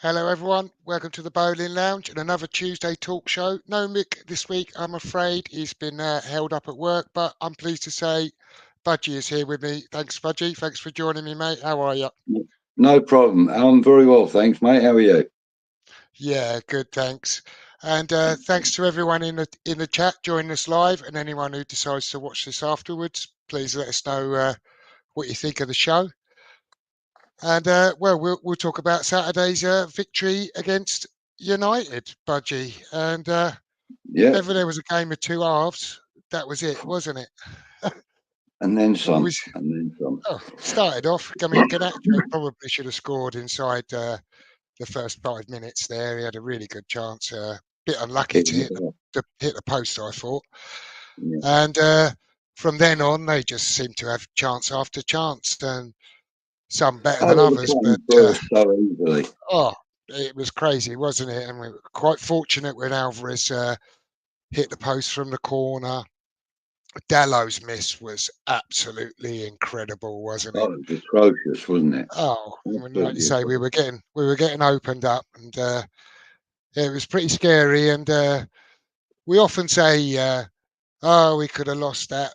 Hello everyone, welcome to the Boleyn Lounge and another Tuesday talk show. No Mick this week, I'm afraid. He's been held up at work, but I'm pleased to say Budgie is here with me. Thanks, Budgie. Thanks for joining me, mate. How are you? No problem. I'm very well, thanks, mate. How are you? Yeah, good, thanks. And thanks to everyone in the chat joining us live, and anyone who decides to watch this afterwards. Please let us know what you think of the show. And we'll talk about Saturday's victory against United, Budgie. And whenever there was a game of two halves, that was it, wasn't it? And then some. And then some. Oh, started off. I mean, Ganacho probably should have scored inside the first 5 minutes there. He had a really good chance. Bit unlucky to hit the post, I thought. Yeah. And from then on, they just seemed to have chance after chance. And some better than others, but so easily. It was crazy, wasn't it? And we were quite fortunate when Alvarez hit the post from the corner. Dalot's miss was absolutely incredible, wasn't it? Oh, it was atrocious, wasn't it? Oh, like you say, we were getting opened up, and it was pretty scary. And we often say, we could have lost that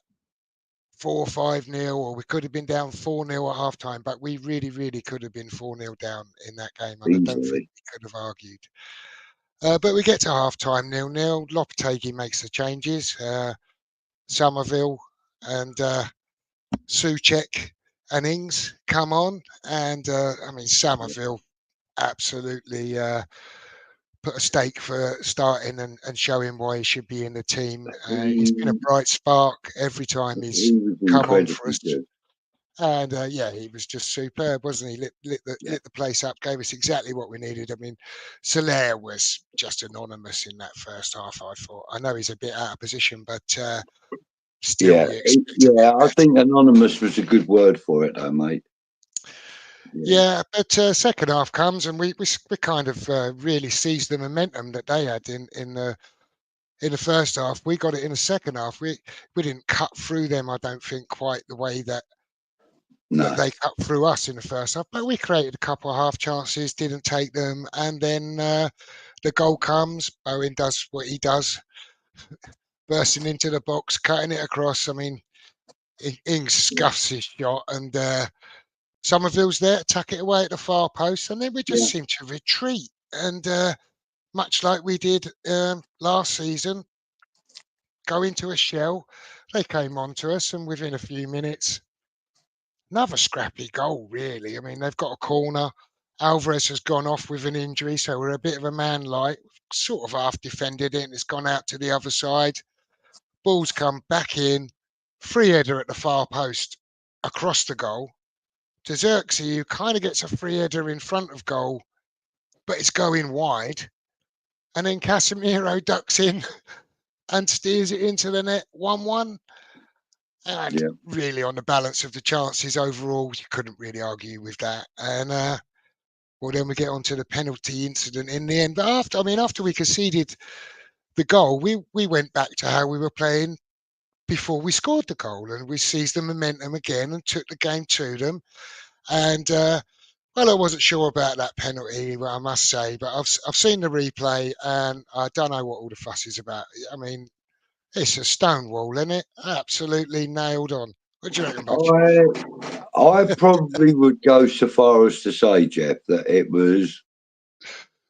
4 or 5-0, or we could have been down 4-0 at half time, but we really could have been 4-0 down in that game. And I don't think we could have argued. But we get to half time 0-0. Lopetegui makes the changes. Somerville and Souček and Ings come on. And I mean, Somerville absolutely put a stake for starting and showing why he should be in the team. He's been a bright spark every time he's come on for us. And he was just superb, wasn't he? Lit the place up, gave us exactly what we needed. I mean, Soler was just anonymous in that first half, I thought. I know he's a bit out of position, but still, I think anonymous was a good word for it, though, mate. Yeah, but second half comes and we kind of really seized the momentum that they had in the first half. We got it in the second half. We didn't cut through them, I don't think, quite the way that they cut through us in the first half. But we created a couple of half chances, didn't take them, and then the goal comes. Bowen does what he does, bursting into the box, cutting it across. I mean, Ings scuffs his shot, and Somerville's there to tuck it away at the far post, and then we just seem to retreat. And much like we did last season, go into a shell. They came on to us, and within a few minutes, another scrappy goal, really. I mean, they've got a corner. Alvarez has gone off with an injury, so we're a bit of a man light, sort of half defended it, and it's gone out to the other side. Ball's come back in, free header at the far post across the goal. To Xerxes, who kind of gets a free header in front of goal, but it's going wide. And then Casemiro ducks in and steers it into the net 1-1. And really, on the balance of the chances overall, you couldn't really argue with that. And then we get on to the penalty incident in the end. But after we conceded the goal, we went back to how we were playing before we scored the goal, and we seized the momentum again and took the game to them. And I wasn't sure about that penalty, I must say, but I've seen the replay, and I don't know what all the fuss is about. I mean, it's a stone wall, isn't it? Absolutely nailed on. What do you reckon, Budge? I probably would go so far as to say, Jeff, that it was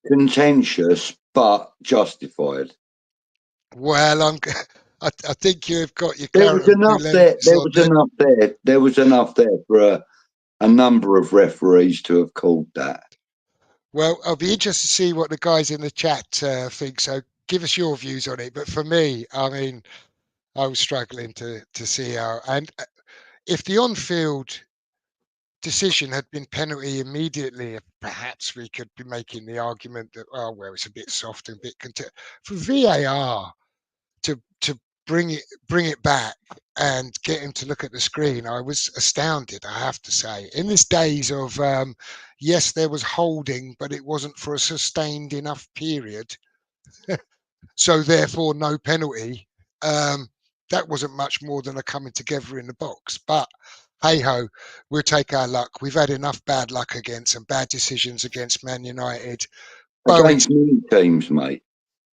contentious but justified. Well, I think you've got your. There was enough there. There was enough there for a number of referees to have called that. Well, I'll be interested to see what the guys in the chat think. So give us your views on it. But for me, I mean, I was struggling to see how. And if the on-field decision had been penalty immediately, perhaps we could be making the argument that, oh well, it's a bit soft and a bit for VAR to bring it back and get him to look at the screen. I was astounded, I have to say. In this days of yes, there was holding, but it wasn't for a sustained enough period, so therefore no penalty. That wasn't much more than a coming together in the box. But hey ho, we'll take our luck. We've had enough bad luck against and bad decisions against Man United. Bowen, against many teams, mate.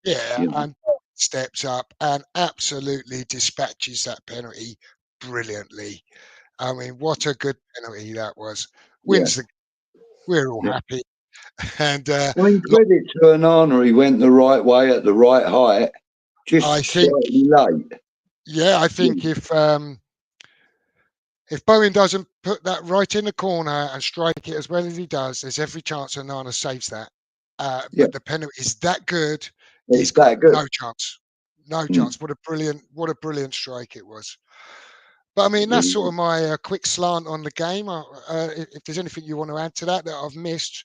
yeah, You know, and steps up and absolutely dispatches that penalty brilliantly. I mean, what a good penalty that was. yeah. Wins the. We're all Yeah. happy, and I mean, credit to Onana, he went the right way at the right height, I just think, slightly late. yeah, I Yeah, think if Bowen doesn't put that right in the corner and strike it as well as he does, there's every chance Onana saves that. yeah, But the penalty is that good; he's it's got that good. no chance. No Mm, chance. What a brilliant strike it was. But I it mean, that's really sort is. of my quick slant on the game. If there's anything you want to add to that I've missed,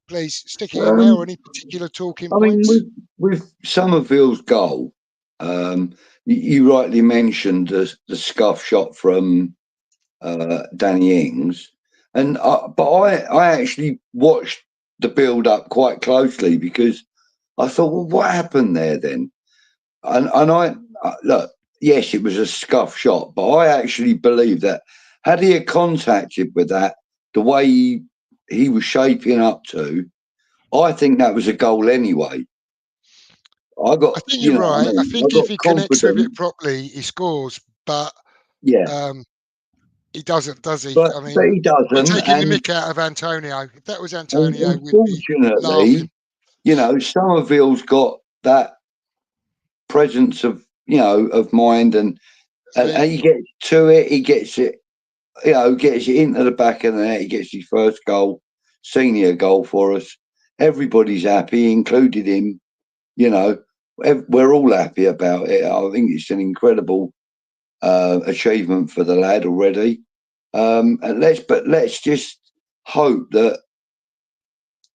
please stick it in there, or Um, any particular talking I mean, points. with Somerville's goal, you rightly mentioned the scuff shot from Danny Ings, and but I actually watched the build up quite closely because I thought, well, what happened there then? And I look, yes, it was a scuff shot, but I actually believe that had he had contacted with that, the way he was shaping up to, I think that was a goal anyway. I got, I think you you're know what I right. I mean? I think if got he connects with it confident. properly, he scores. But Yeah, um, he doesn't, does he? but I mean, he we're doesn't, taking the mick out of Antonio. If that was and Antonio, we'd be laughing. unfortunately, Somerville's got that presence of of mind, and See, he gets to it, he gets it, gets it into the back of the net. He gets his first goal, senior goal for us. Everybody's happy, included him. You know, we're all happy about it. I think it's an incredible achievement for the lad already. And let's just hope that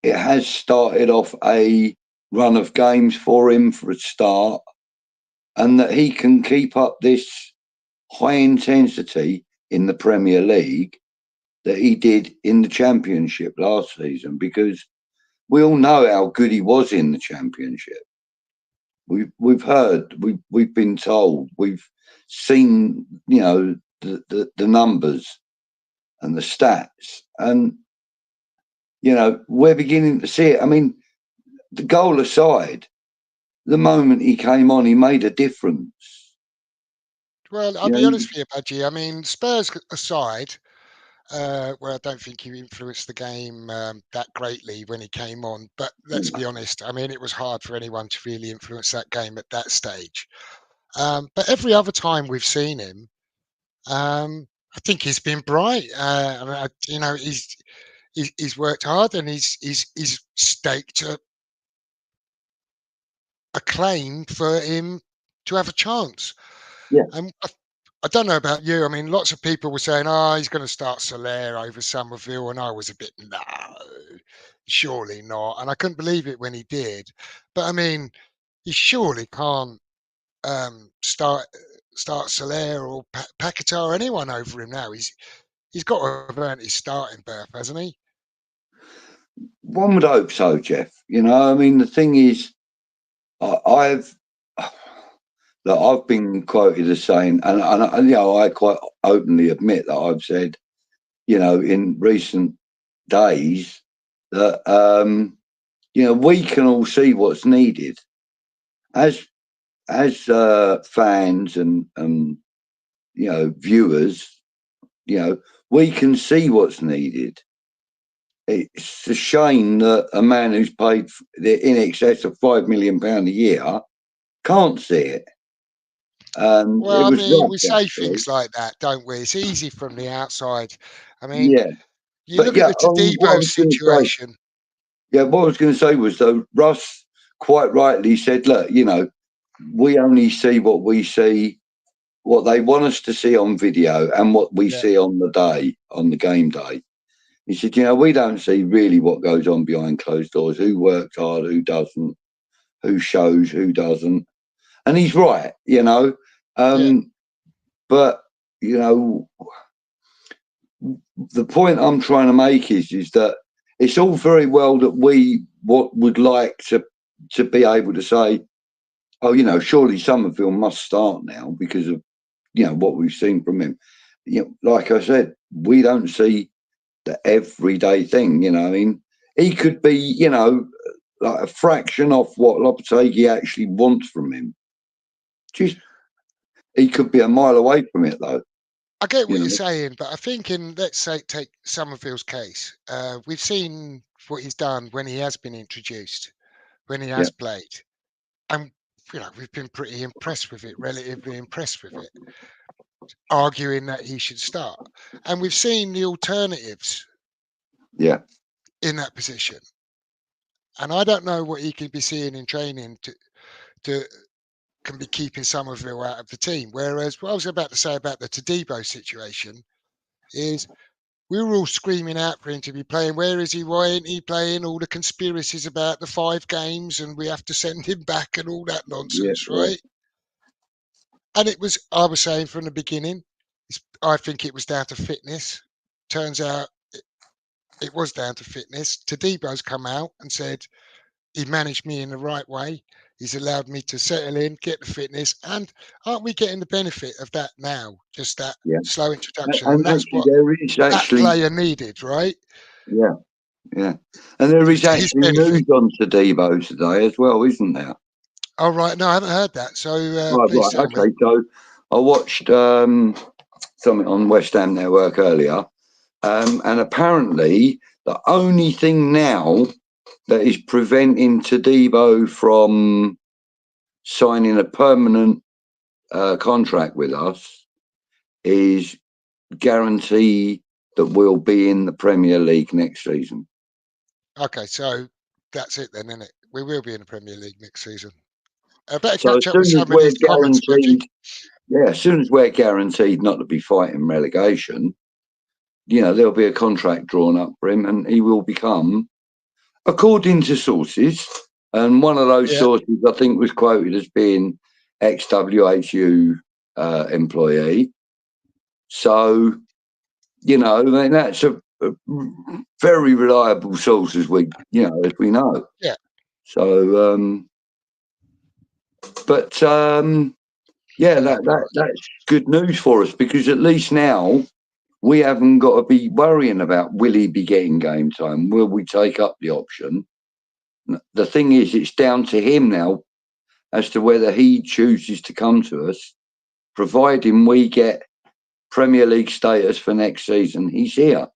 it has started off a run of games for him for a start, and that he can keep up this high intensity in the Premier League that he did in the Championship last season, because we all know how good he was in the Championship. We've heard, we've been told, we've seen, the numbers and the stats, and we're beginning to see it. I mean, the goal aside, the moment he came on, he made a difference. well, I'll You be know, honest with you, Badgie. I mean, Spurs aside, where I don't think he influenced the game that greatly when he came on. But let's be honest, I mean, it was hard for anyone to really influence that game at that stage. But every other time we've seen him, I think he's been bright. I mean, he's worked hard and he's staked a claim for him to have a chance. yeah. And I don't know about you. I mean, lots of people were saying, "Oh, he's going to start Soler over Somerville," and I was a bit, "No, surely not." And I couldn't believe it when he did. But I mean, he surely can't start Soler or Paquetá or anyone over him now. He's got to have earned his starting berth, hasn't he? One would hope so, Jeff. I mean, the thing is, I've that I've been quoted as saying, and I quite openly admit that I've said, in recent days that we can all see what's needed as fans and viewers. We can see what's needed. It's a shame that a man who's paid in excess of £5 million a year can't see it. And it Well, I was mean, we rushed, say actually. things like that, don't we? It's easy from the outside. I mean, Yeah, you but look at yeah, the what I Tadibo was going to say, situation. what I was going to say was, though, Russ quite rightly said, look, we only see what we see. what they want us to see on video and what we Yeah. see on the game day. He said, we don't see really what goes on behind closed doors, who works hard, who doesn't, who shows, who doesn't. And he's right, Yeah. But, the point I'm trying to make is that it's all very well that we would like to be able to say, oh, surely Somerville must start now because of, what we've seen from him. Like I said, we don't see the everyday thing, I mean, he could be, like a fraction of what Lopetegui actually wants from him. Just, he could be a mile away from it, though. I get what you're saying, but I think let's say, take Somerville's case. We've seen what he's done when he has been introduced, when he has played. And, we've been pretty impressed with it, relatively impressed with it, arguing that he should start. And we've seen the alternatives in that position. And I don't know what he could be seeing in training can be keeping Somerville out of the team. Whereas what I was about to say about the Todibo situation is we were all screaming out for him to be playing. Where is he? Why ain't he playing? All the conspiracies about the 5 games and we have to send him back and all that nonsense, right? And I was saying from the beginning, I think it was down to fitness. Turns out it was down to fitness. Todibo's come out and said he managed me in the right way. He's allowed me to settle in, get the fitness, and aren't we getting the benefit of that now? Just that slow introduction, and that's actually, what there is that player needed, right? Yeah, and there is actually news on Todibo today as well, isn't there? Oh right, no, I haven't heard that. So please tell me. Okay, so I watched something on West Ham Network earlier, and apparently the only thing now that is preventing Todibo from signing a permanent contract with us is guarantee that we'll be in the Premier League next season. Okay, so that's it then, isn't it? We will be in the Premier League next season. I better So catch up with some of these comments, Budgie. As soon as we're guaranteed not to be fighting relegation, there'll be a contract drawn up for him, and he will become, according to sources, and one of those sources I think was quoted as being ex-WHU employee. So, that's a very reliable source, as we know. Yeah. So, that's good news for us, because at least now we haven't got to be worrying about will he be getting game time? Will we take up the option? The thing is, it's down to him now as to whether he chooses to come to us, providing we get Premier League status for next season. He's here,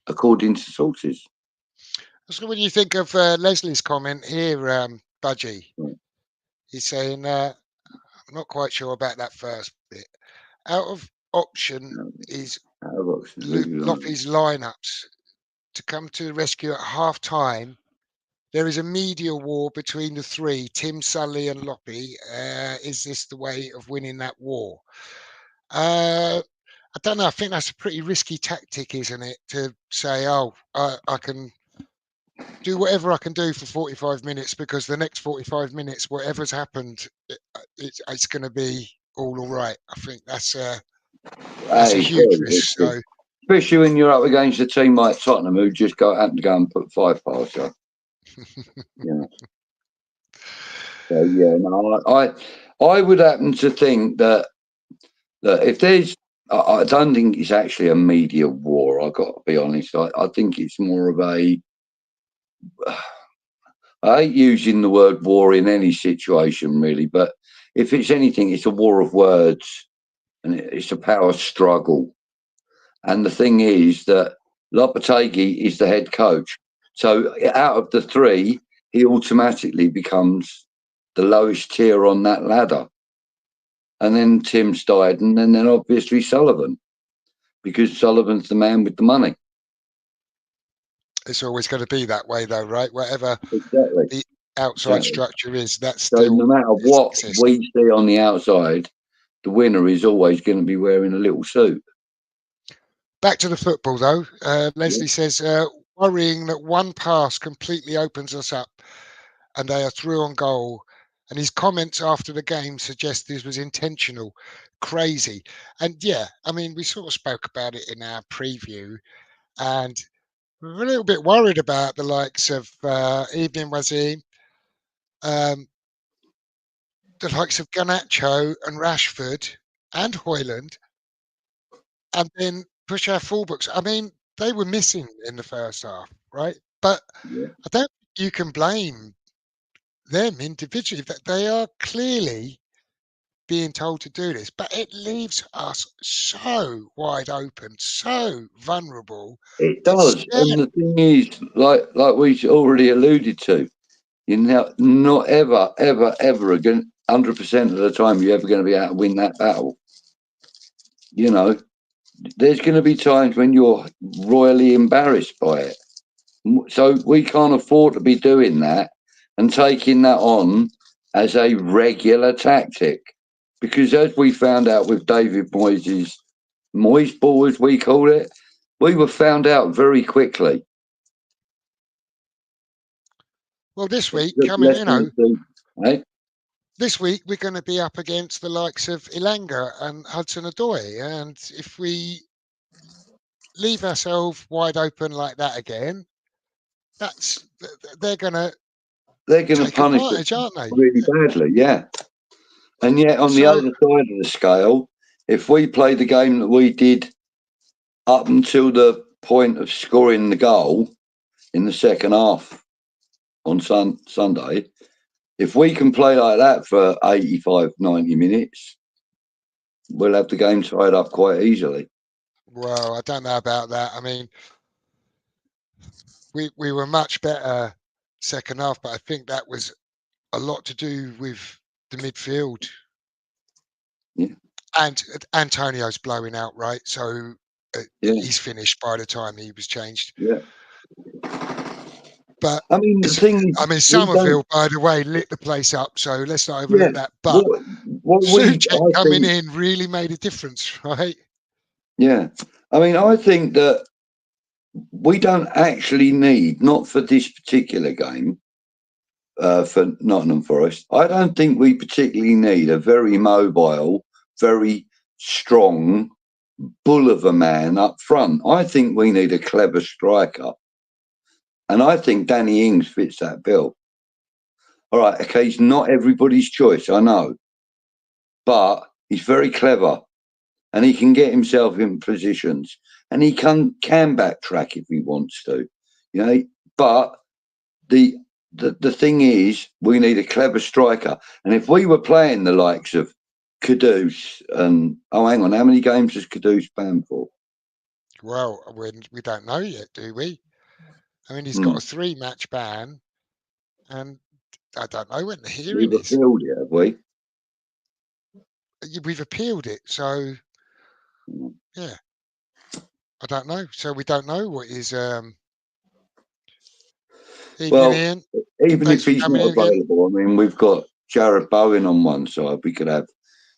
according to sources. So what do you think of Leslie's comment here, Budgie? He's saying, I'm not quite sure about that first bit. Out of option is Loppy's lineups to come to the rescue at half time. There is a media war between the 3, Tim, Sully and Loppy. Is this the way of winning that war? I don't know. I think that's a pretty risky tactic, isn't it? To say, I can do whatever I can do for 45 minutes because the next 45 minutes, whatever's happened, it's going to be all right. I think that's a huge risk. So, especially when you're up against a team like Tottenham, who just happen to go and put 5 past you. So I would happen to think that if there's, I don't think it's actually a media war. I've got to be honest. I think it's more of a. I hate using the word war in any situation, really, but if it's anything, it's a war of words, and it's a power struggle. And the thing is that Lopetegui is the head coach, so out of the 3, he automatically becomes the lowest tier on that ladder. And then Tim Steiden, and then obviously Sullivan, because Sullivan's the man with the money. It's always going to be that way, though, right? Whatever the outside structure is, that's so. Still no matter what we see on the outside, the winner is always going to be wearing a little suit. Back to the football, though. Yeah, Leslie says, worrying that one pass completely opens us up and they are through on goal. And his comments after the game suggest this was intentional. Crazy. And yeah, I mean, we sort of spoke about it in our preview. And we're a little bit worried about the likes of Evening Wazim, um, the likes of Garnacho and Rashford and Hoyland, and then push our fullbacks. I mean, they were missing in the first half, right? But yeah. I don't think you can blame them individually. That they are clearly being told to do this, but it leaves us so wide open, so vulnerable. It It's does. scary. And the thing is, like we already alluded to, you're not ever again. 100% of the time, you're ever going to be able to win that battle. You know, there's going to be times when you're royally embarrassed by it. So we can't afford to be doing that and taking that on as a regular tactic. Because as we found out with David Moyes ball, as we called it, we were found out very quickly. Well, this It week, took I mean, less than a season, eh? this week we're going to be up against the likes of Ilanga and Hudson Odoi, and if we leave ourselves wide open like that again, that's they're going to They're going to take punish us advantage, aren't they? really badly, yeah. And yet, on the So, other side of the scale, if we play the game that we did up until the point of scoring the goal in the second half on Sunday, if we can play like that for 85, 90 minutes, we'll have the game tied up quite easily. well, I don't know about that. I mean, we were much better second half, but I think that was a lot to do with the midfield. Yeah, And Antonio's blowing out, right? So yeah, he's finished by the time he was changed. yeah. But I mean, the it's, thing I is, mean, we don't. Somerville, by the way, lit the place up. So let's not Yeah, overlook that. But what we, Suchek I coming think, in really made a difference, right? yeah. I mean, I think that we don't actually need, not for this particular game, for Nottingham Forest. I don't think we particularly need a very mobile, very strong bull of a man up front. I think we need a clever striker. And I think Danny Ings fits that bill. All right, okay, he's not everybody's choice, I know. But he's very clever and he can get himself in positions and he can backtrack if he wants to. You know, but the the thing is, we need a clever striker. And if we were playing the likes of Kudus and hang on, how many games has Kudus banned for? Well, we don't know yet, do we? I mean, he's got Hmm. a 3-match ban, and I don't know when the We've hearing is. appealed it, have we? We've appealed it, so Hmm. yeah, I don't know. So we don't know what his evening, Well, Ian. even Thanks if for he's coming not in again. available, I mean, we've got Jared Bowen on one side. We could have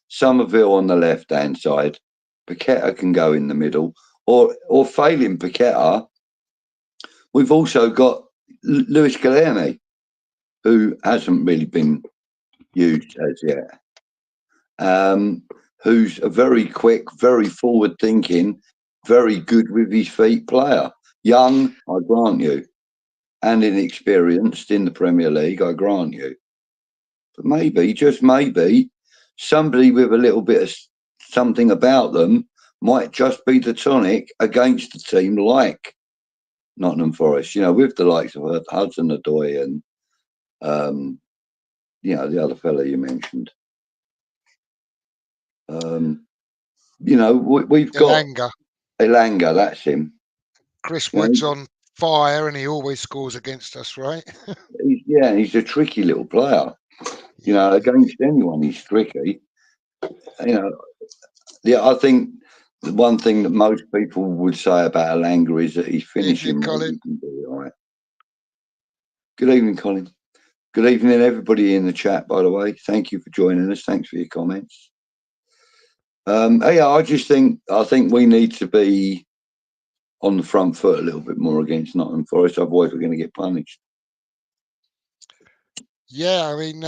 Somerville on the left hand side. Paqueta can go in the middle, or failing Paqueta, we've also got Luis Guilherme, who hasn't really been used as yet. Who's a very quick, very forward thinking, very good with his feet player. Young, I grant you, and inexperienced in the Premier League, I grant you. But maybe, just maybe, somebody with a little bit of something about them might just be the tonic against a team like Nottingham Forest, you know, with the likes of Hudson Odoi and, the other fella you mentioned. We've got Elanga. Elanga, that's him. Chris You know, Wood's on fire, and he always scores against us, right? he's a tricky little player. You know, Yeah. against anyone, he's tricky. You know, yeah, I think the one thing that most people would say about Elanga is that he's Evening, finishing rate Colin. isn't very high. Good evening, Colin. Good evening, everybody in the chat, by the way. Thank you for joining us. Thanks for your comments. Yeah, I think we need to be on the front foot a little bit more against Nottingham Forest, otherwise we're going to get punished. Yeah, I mean,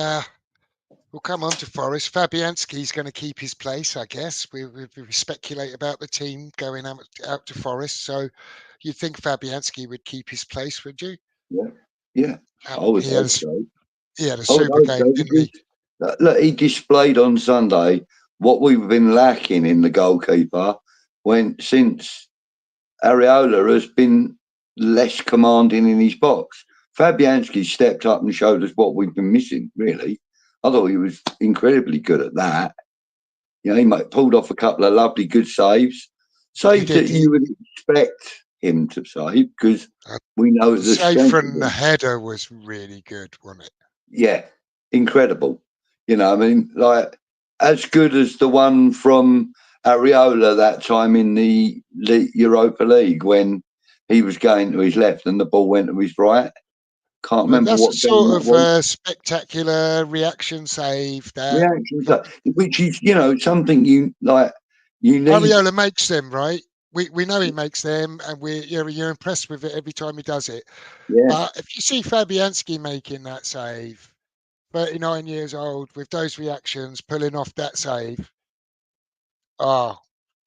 we'll come on to Forest. Fabianski's going to keep his place, I guess. We speculate about the team going out to Forest, so you'd think Fabianski would keep his place, would you? Yeah, yeah. I would He had hope so. a I would super hope game, so didn't he? because look, he displayed on Sunday what we've been lacking in the goalkeeper since Areola has been less commanding in his box. Fabianski stepped up and showed us what we've been missing, really. I thought he was incredibly good at that. You know, he pulled off a couple of lovely good saves. He Saves did. that you would expect him to save because Uh, we know the the save strength of from the him. header was really good, wasn't it? Yeah, incredible. You know, I mean, like as good as the one from Areola that time in the Europa League when he was going to his left and the ball went to his right. Can't Well, remember that's a what game sort that of was. spectacular reaction save that Reactions, which is something you like. You need, Ariola makes them, right? We know he makes them, and you're impressed with it every time he does it. yeah, But if you see Fabianski making that save, 39 years old, with those reactions, pulling off that save, oh,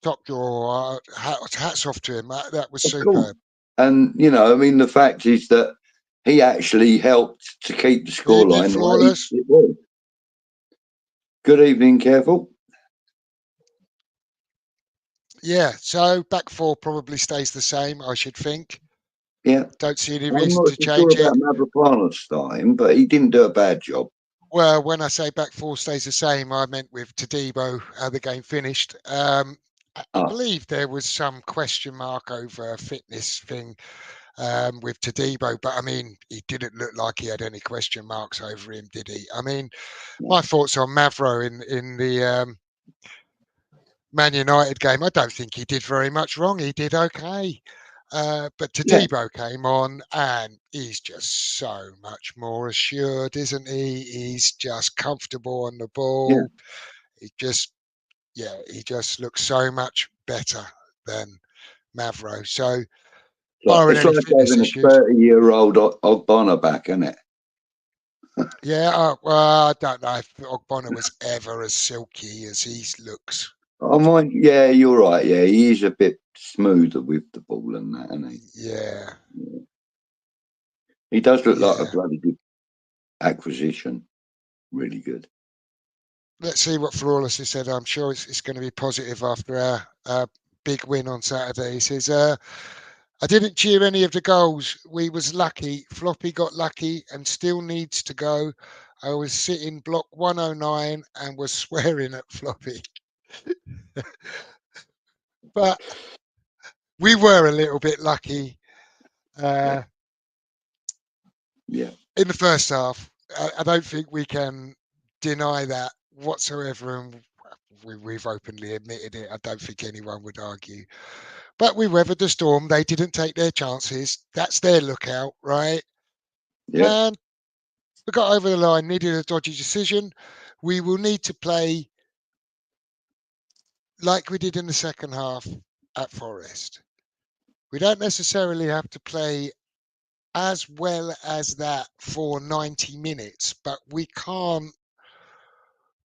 top drawer, hats off to him. That was of course. superb. And I mean, the fact is that he actually helped to keep the Keep it scoreline the way flawless. it was. Good evening, careful. Yeah, so back four probably stays the same, I should think. Yeah, Don't see any I'm reason not to so sure change it. about Mavropanos starting, but he didn't do a bad job. Well, when I say back four stays the same, I meant with Tadibo, how the game finished. I Ah, believe there was some question mark over a fitness thing with Tadibo, but I mean, he didn't look like he had any question marks over him, did he? I mean, no. my thoughts on Mavro in the Man United game, I don't think he did very much wrong. He did okay. But Yeah, Tadibo came on and he's just so much more assured, isn't he? He's just comfortable on the yeah. ball. He just, he just looks so much better than Mavro. So, So barring it's any like fitness having a issues, 30-year-old Ogbonna back, isn't it? yeah, well, I don't know if Ogbonna was ever as silky as he looks. I might, yeah, you're right. Yeah, he is a bit smoother with the ball and that, isn't he? Yeah, Yeah. He does look like a yeah. bloody good acquisition. Really good. Let's see what Flawless has said. I'm sure it's going to be positive after our big win on Saturday. He says, I didn't cheer any of the goals. We was lucky. Floppy got lucky and still needs to go. I was sitting block 109 and was swearing at Floppy. But we were a little bit lucky Yeah, uh, yeah, in the first half. I don't think we can deny that whatsoever. And we've openly admitted it. I don't think anyone would argue. But we weathered the storm. They didn't take their chances. That's their lookout, right? yeah, And we got over the line, needed a dodgy decision. We will need to play like we did in the second half at Forest. We don't necessarily have to play as well as that for 90 minutes, but we can't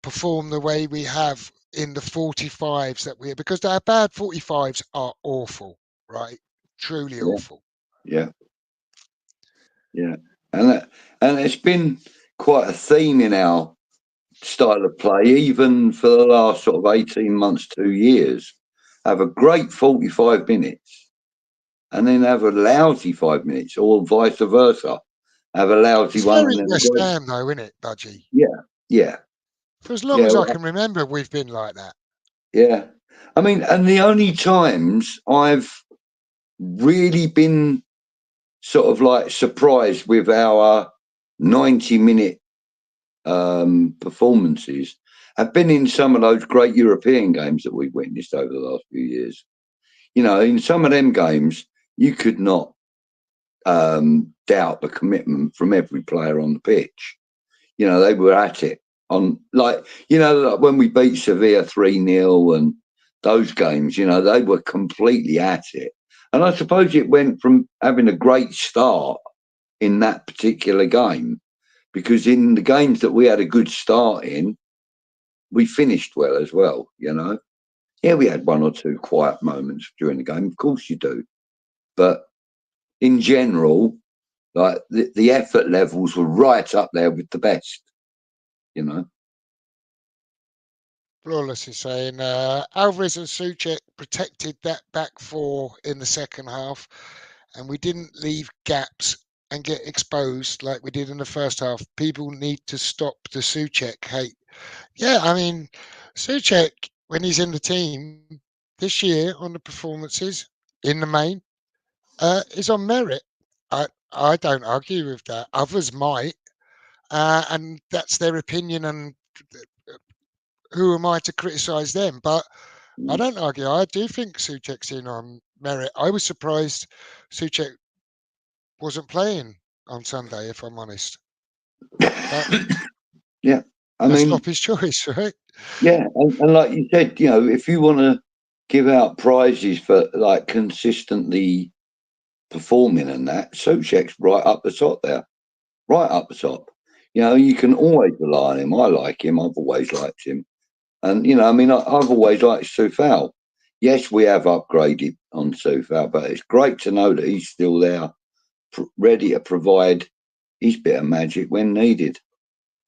perform the way we have in the 45s that we're because our bad 45s are awful, right? Truly yeah, awful. yeah, yeah. And it's been quite a theme in our style of play, even for the last sort of 18 months, 2 years. Have a great 45 minutes and then have a lousy 5 minutes, or vice versa. Have a lousy It's one very and then a West great. Ham, though, isn't it, Budgie? Yeah, yeah, For as long yeah, as I can remember, we've been like that. yeah. I mean, and the only times I've really been sort of like surprised with our 90-minute performances have been in some of those great European games that we've witnessed over the last few years. In some of them games, you could not doubt the commitment from every player on the pitch. They were at it. on, like, like when we beat Sevilla 3-0 and those games, they were completely at it. And I suppose it went from having a great start in that particular game, because in the games that we had a good start in, we finished well as well, Yeah, we had one or two quiet moments during the game. Of course you do. But in general, like the effort levels were right up there with the best, Flawless is saying Alvarez and Souček protected that back four in the second half, and we didn't leave gaps and get exposed like we did in the first half. People need to stop the Souček hate. Yeah, I mean, Souček, when he's in the team this year on the performances in the main, is on merit. I don't argue with that. Others might, and that's their opinion, and who am I to criticise them? But I don't argue. I do think Souček's in on merit. I was surprised Souček wasn't playing on Sunday, if I'm honest. But yeah, that's not his choice, right? Yeah, and like you said, if you want to give out prizes for like consistently performing and that, Souček's right up the top there, right up the top. You can always rely on him. I like him. I've always liked him. And, I've always liked Soufal. Yes, we have upgraded on Soufal, but it's great to know that he's still there, ready to provide his bit of magic when needed.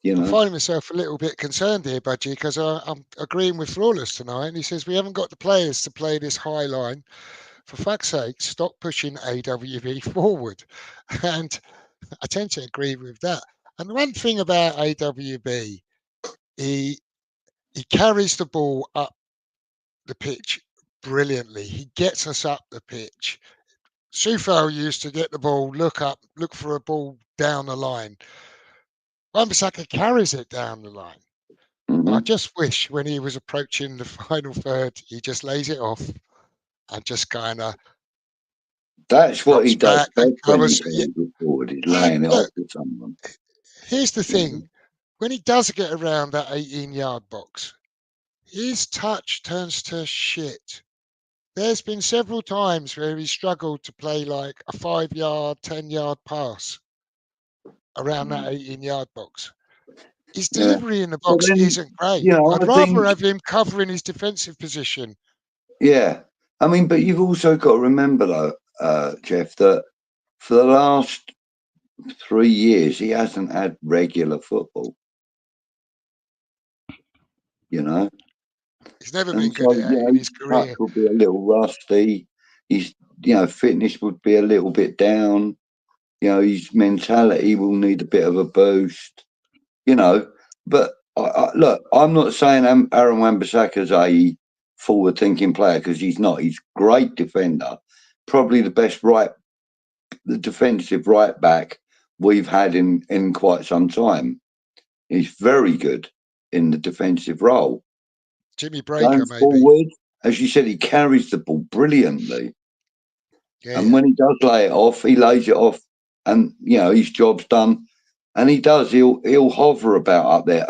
I'm finding myself a little bit concerned here, Budgie, because I'm agreeing with Flawless tonight. And he says, we haven't got the players to play this high line. For fuck's sake, stop pushing AWB forward. And I tend to agree with that. And the one thing about AWB, he carries the ball up the pitch brilliantly. He gets us up the pitch. Soufal used to get the ball, look up, look for a ball down the line. Wan-Bissaka carries it down the line. Mm-hmm. I just wish when he was approaching the final third, he just lays it off and just kind of. That's what he does best when he goes forward. He's laying it off to someone. Here's the thing: when he does get around that 18-yard box, his touch turns to shit. There's been several times where he struggled to play like a 5-yard, 10-yard pass around that 18-yard box. His delivery in the box isn't great. I'd rather have him covering his defensive position. Yeah. I mean, but you've also got to remember, though, Jeff, that for the last 3 years, he hasn't had regular football. He's never been good at it in his career. Touch would be a little rusty. His, fitness would be a little bit down. His mentality will need a bit of a boost. But look, I'm not saying Aaron Wan-Bissaka's a forward-thinking player, because he's not. He's a great defender, probably the best the defensive right back we've had in quite some time. He's very good in the defensive role. Jimmy Breaker, going maybe. Forward, as you said, he carries the ball brilliantly. And when he does lay it off, he lays it off, and his job's done. And he does. He'll hover about up there.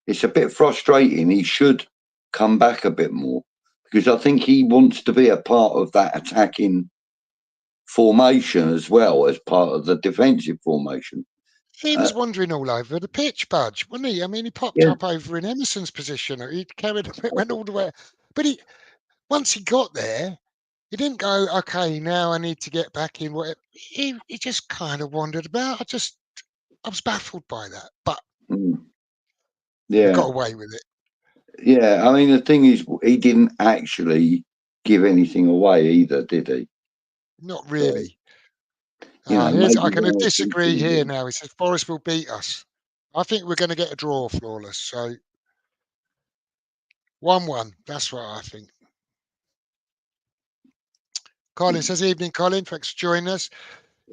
It's a bit frustrating. He should come back a bit more, because I think he wants to be a part of that attacking formation as well as part of the defensive formation. He was wandering all over the pitch, Budge, wasn't he? I mean, he popped up over in Emerson's position. He carried it, went all the way. But once he got there, he didn't go, okay, now I need to get back in. He just kind of wandered about. I was baffled by that. But he got away with it. Yeah, I mean, the thing is, he didn't actually give anything away either, did he? Not really. So, I can disagree here now. He says Forest will beat us. I think we're going to get a draw, Flawless. So 1-1. That's what I think. Colin says, evening, Colin. Thanks for joining us.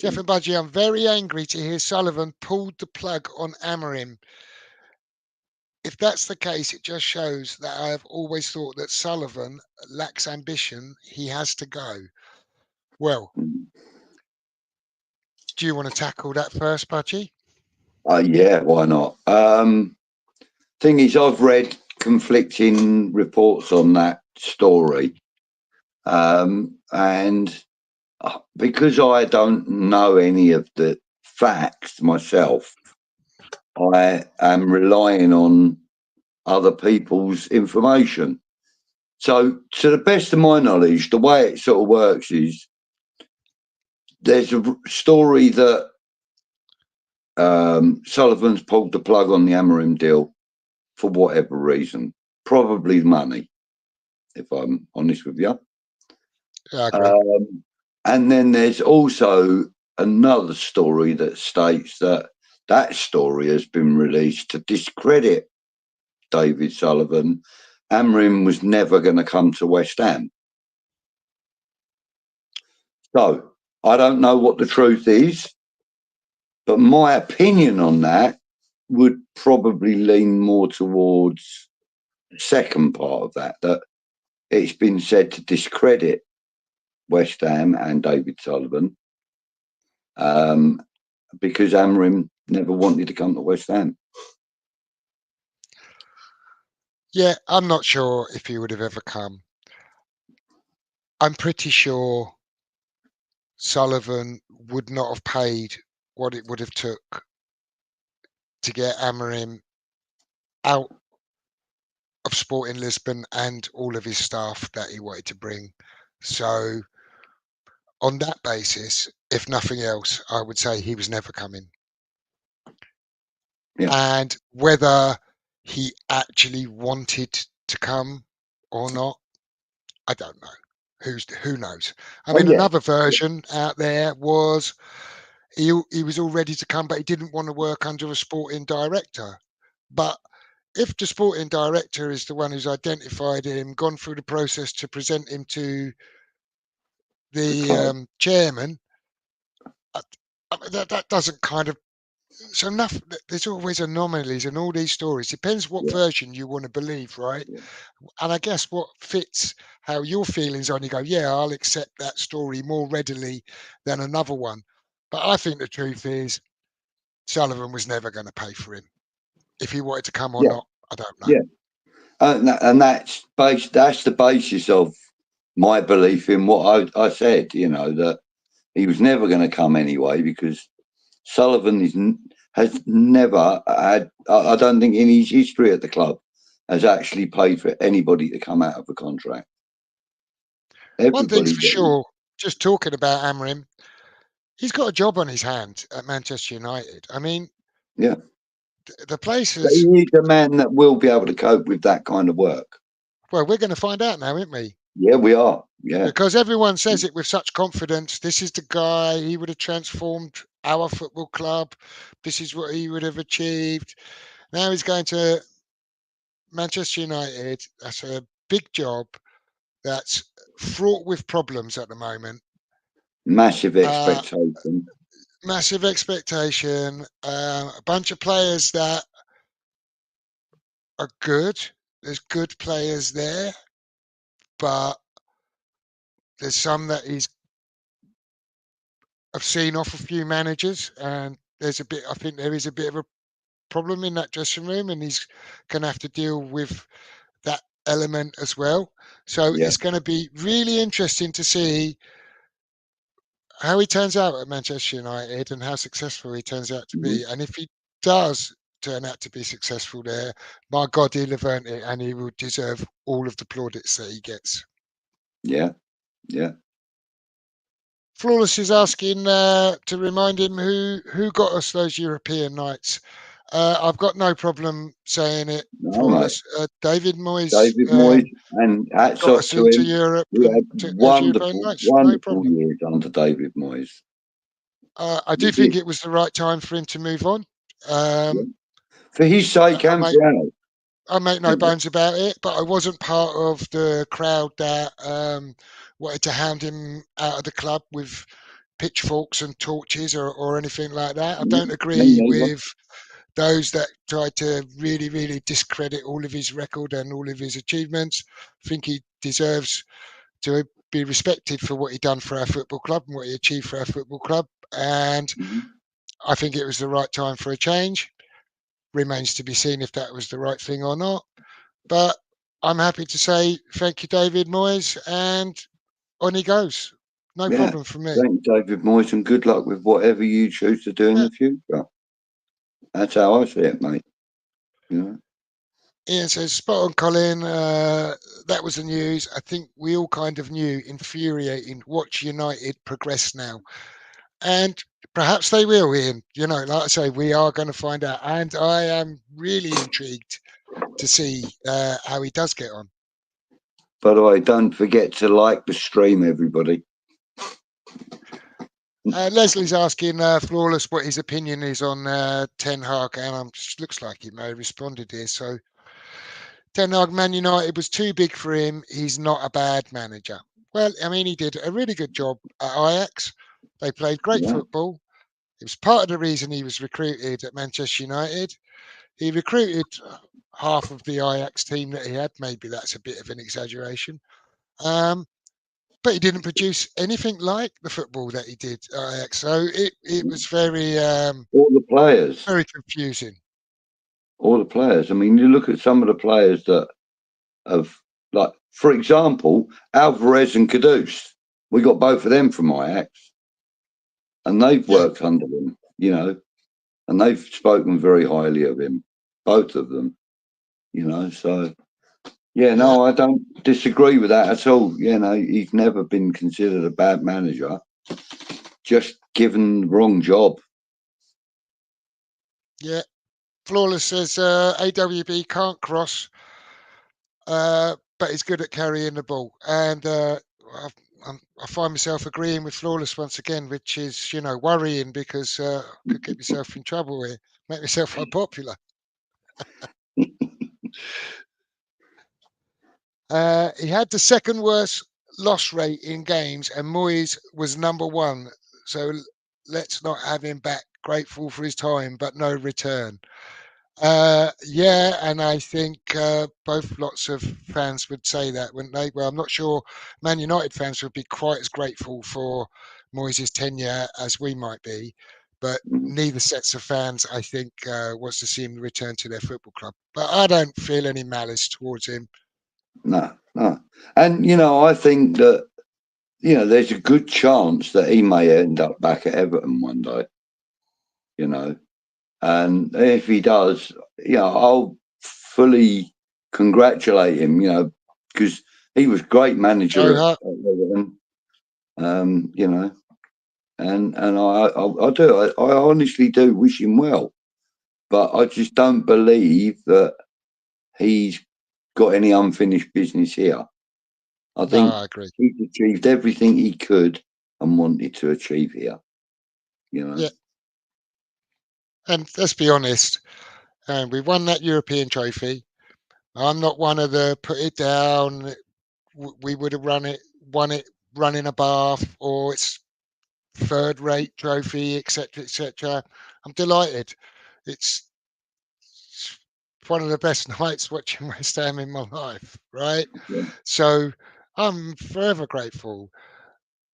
Jeff and Budgie, I'm very angry to hear Sullivan pulled the plug on Amorim. If that's the case, it just shows that I have always thought that Sullivan lacks ambition. He has to go. Well, do you want to tackle that first, Budgie? Yeah, why not? thing is, I've read conflicting reports on that story, and because I don't know any of the facts myself, I am relying on other people's information. So, to the best of my knowledge, the way it sort of works is there's a story that Sullivan's pulled the plug on the Amorim deal for whatever reason, probably money, if I'm honest with you. Yeah, I agree. And then there's also another story that states that that story has been released to discredit David Sullivan. Amorim was never going to come to West Ham. So I don't know what the truth is, but my opinion on that would probably lean more towards the second part of that, that it's been said to discredit West Ham and David Sullivan, because Amorim never wanted to come to West Ham. Yeah, I'm not sure if he would have ever come. I'm pretty sure Sullivan would not have paid what it would have took to get Amorim out of Sporting Lisbon and all of his staff that he wanted to bring. So on that basis, if nothing else, I would say he was never coming. Yeah. And whether he actually wanted to come or not, I don't know. Who knows? I mean, another version out there was he was all ready to come, but he didn't want to work under a sporting director. But if the sporting director is the one who's identified him, gone through the process to present him to the chairman, that doesn't kind of. So enough. There's always anomalies in all these stories. Depends what version you want to believe, right? Yeah. And I guess what fits how your feelings on, you go, yeah, I'll accept that story more readily than another one. But I think the truth is Sullivan was never going to pay for him. If he wanted to come or not, I don't know. Yeah. And that's the basis of my belief in what I said, that he was never going to come anyway, because Sullivan has never had, I don't think in his history at the club, has actually paid for anybody to come out of a contract. One thing's for sure, just talking about Amorim, he's got a job on his hand at Manchester United. I mean, yeah, the place is. He is a man that will be able to cope with that kind of work. Well, we're going to find out now, aren't we? Yeah, we are. Yeah. Because everyone says it with such confidence. This is the guy, he would have transformed our football club. This is what he would have achieved. Now he's going to Manchester United. That's a big job. That's fraught with problems at the moment. Massive expectation. Massive expectation. A bunch of players that are good. There's good players there, but there's some that I've seen off a few managers, and I think there is a bit of a problem in that dressing room, and he's going to have to deal with that element as well. So it's going to be really interesting to see how he turns out at Manchester United and how successful he turns out to be. And if he does turn out to be successful there, my God, he'll have earned it, and he will deserve all of the plaudits that he gets. Yeah, yeah. Flawless is asking to remind him who got us those European nights. I've got no problem saying it, Flawless. David Moyes. David Moyes, and hats got off us to into him. Europe We and had took those European nights. No problem. years under David Moyes. I do think it was the right time for him to move on. For his sake and for ours. I make no bones about it, but I wasn't part of the crowd that wanted to hound him out of the club with pitchforks and torches or anything like that. I don't agree with those that tried to really, really discredit all of his record and all of his achievements. I think he deserves to be respected for what he done for our football club and what he achieved for our football club. And I think it was the right time for a change. remains to be seen if that was the right thing or not. But I'm happy to say thank you, David Moyes, and on he goes. No Yeah. problem for me. Thank you, David Moyes, and good luck with whatever you choose to do in Yeah. the future. That's how I see it, mate. You know? Ian says, spot on, Colin. That was the news. I think we all kind of knew. Infuriating. Watch United progress now. And perhaps they will, Ian. You know, like I say, we are going to find out. And I am really intrigued to see how he does get on. By the way, don't forget to like the stream, everybody. Leslie's asking Flawless what his opinion is on Ten Hag, and looks like he may have responded here. So, Ten Hag, Man United was too big for him. He's not a bad manager. Well, I mean, he did a really good job at Ajax. They played great football. It was part of the reason he was recruited at Manchester United. He recruited half of the Ajax team that he had. Maybe that's a bit of an exaggeration. But he didn't produce anything like the football that he did at Ajax. So it was very all the players. very confusing. All the players. I mean, you look at some of the players that have, like, for example, Alvarez and Kudus. We got both of them from Ajax, and they've worked under him, you know, and they've spoken very highly of him, both of them, you know. So, yeah, no, I don't disagree with that at all. You know, he's never been considered a bad manager, just given the wrong job. Yeah. Flawless says AWB can't cross, but he's good at carrying the ball. And I find myself agreeing with Flawless once again, which is, you know, worrying because I could get myself in trouble here, make myself unpopular. He had the second worst loss rate in games, and Moyes was number one. So let's not have him back. Grateful for his time, but no return. Yeah, and I think both lots of fans would say that, wouldn't they? Well, I'm not sure Man United fans would be quite as grateful for Moyes' tenure as we might be, but neither sets of fans, I think, wants to see him return to their football club. But I don't feel any malice towards him. No. And, you know, I think that, you know, there's a good chance that he may end up back at Everton one day, you know. And if he does, you know, I'll fully congratulate him, you know, because he was great manager at Everton, you know. And I do. I honestly do wish him well. But I just don't believe that he's got any unfinished business here. I think I agree. he's achieved everything he could and wanted to achieve here. You know. Yeah. And let's be honest, we won that European trophy. I'm not one of the put it down. We would have won it running a bath, or it's third rate trophy, etc., etc. I'm delighted. It's one of the best nights watching West Ham in my life, right? Yeah. So I'm forever grateful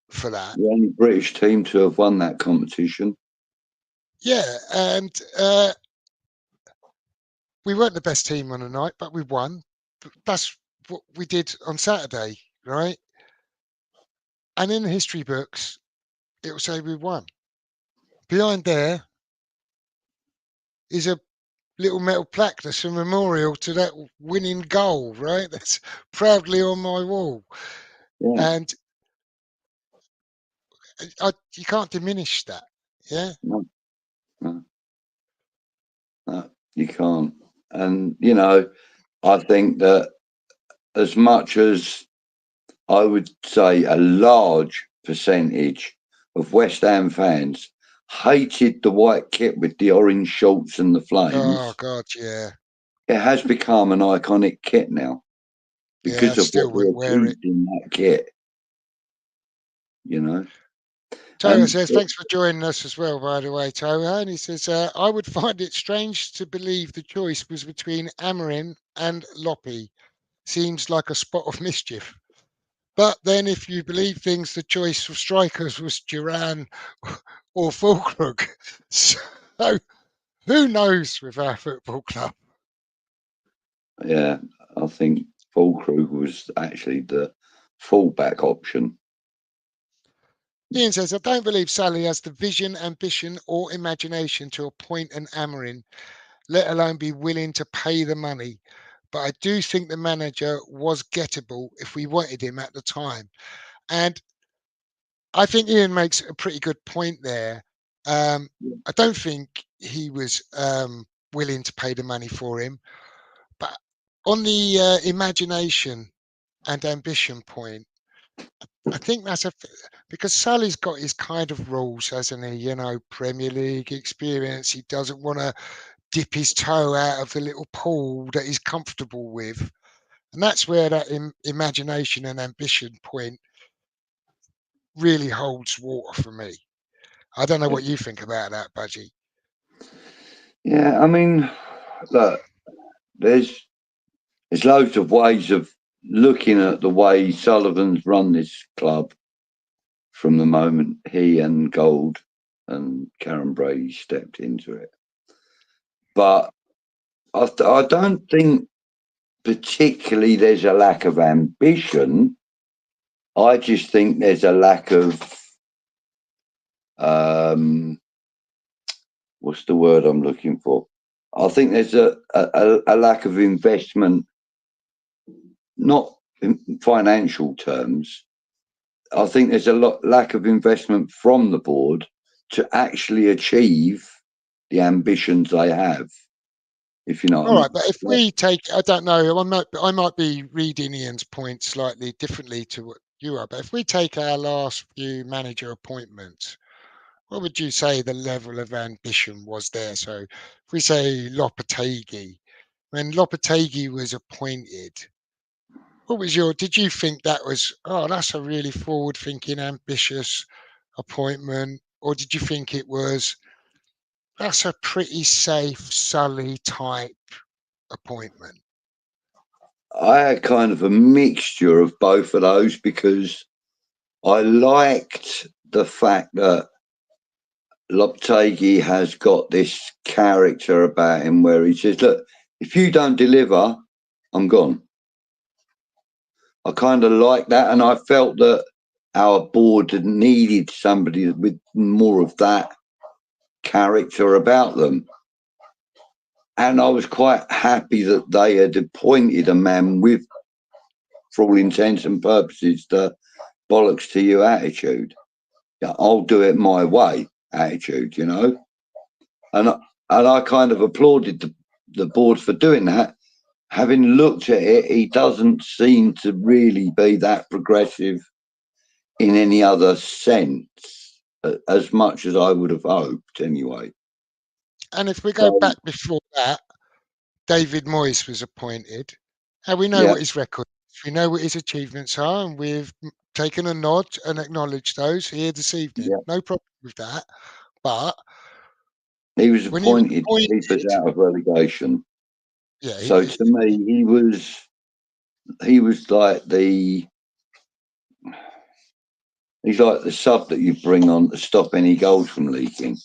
for that. The only British team to have won that competition. Yeah, and we weren't the best team on the night, but we won. That's what we did on Saturday, right? And in the history books, it will say we won. Behind there is a little metal plaque that's a memorial to that winning goal, right? That's proudly on my wall. Yeah. And you can't diminish that. Yeah. No, you can't. And, you know, I think that as much as I would say a large percentage of West Ham fans hated the white kit with the orange shorts and the flames, Oh God, yeah. it has become an iconic kit now Yeah, I because of still what we wouldn't wear it. achieved in that kit. You know. Toa says, thanks for joining us as well, by the way, Toa. And he says, I would find it strange to believe the choice was between Amarin and Loppy. Seems like a spot of mischief. But then, if you believe things, the choice of strikers was Duran or Fulkrug. So Who knows with our football club? Yeah, I think Fulkrug was actually the fullback option. Ian says, I don't believe Sully has the vision, ambition, or imagination to appoint an Amarin, let alone be willing to pay the money. But I do think the manager was gettable if we wanted him at the time. And I think Ian makes a pretty good point there. I don't think he was willing to pay the money for him. But on the imagination and ambition point, I think that's because Sully's got his kind of rules, hasn't he? You know, Premier League experience. He doesn't want to dip his toe out of the little pool that he's comfortable with. And that's where that imagination and ambition point really holds water for me. I don't know what you think about that, Budgie. Yeah, I mean, look, there's loads of ways of looking at the way Sullivan's run this club from the moment he and Gold and Karen Brady stepped into it. But I don't think particularly there's a lack of ambition. I just think there's a lack of what's the word I'm looking for? I think there's a lack of investment, not in financial terms. I think there's a lack of investment from the board to actually achieve the ambitions they have. If you know what I All mean. right, but if we take, I don't know, I might be reading Ian's point slightly differently to what you are, but if we take our last few manager appointments, what would you say the level of ambition was there? So if we say Lopetegui, when Lopetegui was appointed, did you think that was, oh, that's a really forward thinking, ambitious appointment? Or did you think it was, that's a pretty safe, Sully type appointment? I had kind of a mixture of both of those because I liked the fact that Lopetegui has got this character about him where he says, look, if you don't deliver, I'm gone. I kind of like that. And I felt that our board had needed somebody with more of that character about them. And I was quite happy that they had appointed a man with, for all intents and purposes, the bollocks to you attitude. Yeah, I'll do it my way attitude, you know. And I kind of applauded the board for doing that. Having looked at it, he doesn't seem to really be that progressive in any other sense, as much as I would have hoped, anyway. And if we go So, back before that, David Moyes was appointed, and we know yeah, what his record is. We know what his achievements are, and we've taken a nod and acknowledged those here this evening. yeah. No problem with that. But He was when he was appointed to keep us appointed, out of relegation. yeah, So to me, he was like he's like the sub that you bring on to stop any goals from leaking.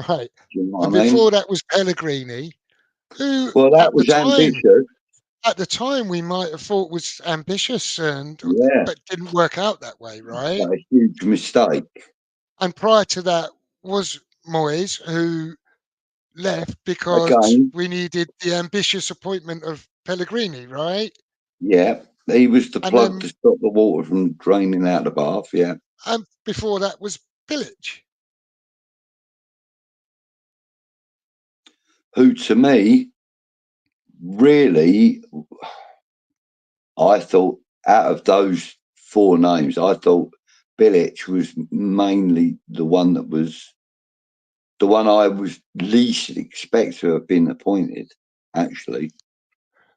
right. Do you know And what I mean? before that was Pellegrini, who Well, that was ambitious. at the time we might have thought was ambitious and Yeah, but didn't work out that way, right? but a huge mistake. And prior to that was Moyes, who left because Again, we needed the ambitious appointment of Pellegrini, right? yeah, he was the And plug to then stop the water from draining out the bath. Yeah, and before that was Pillage. who to me really, I thought out of those four names, I thought Bilic was mainly the one that was the one I was least expect to have been appointed. Actually,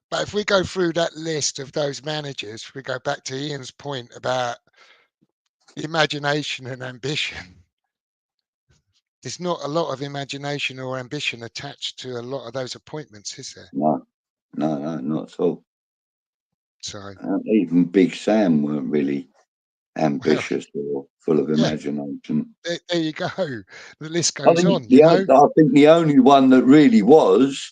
But if we go through that list of those managers, we go back to Ian's point about imagination and ambition. There's not a lot of imagination or ambition attached to a lot of those appointments, is there? no, no, not at all. So Even Big Sam weren't really. Well, ambitious or full of yeah, imagination. there you go. The list I goes think on, you know. I think the only one that really was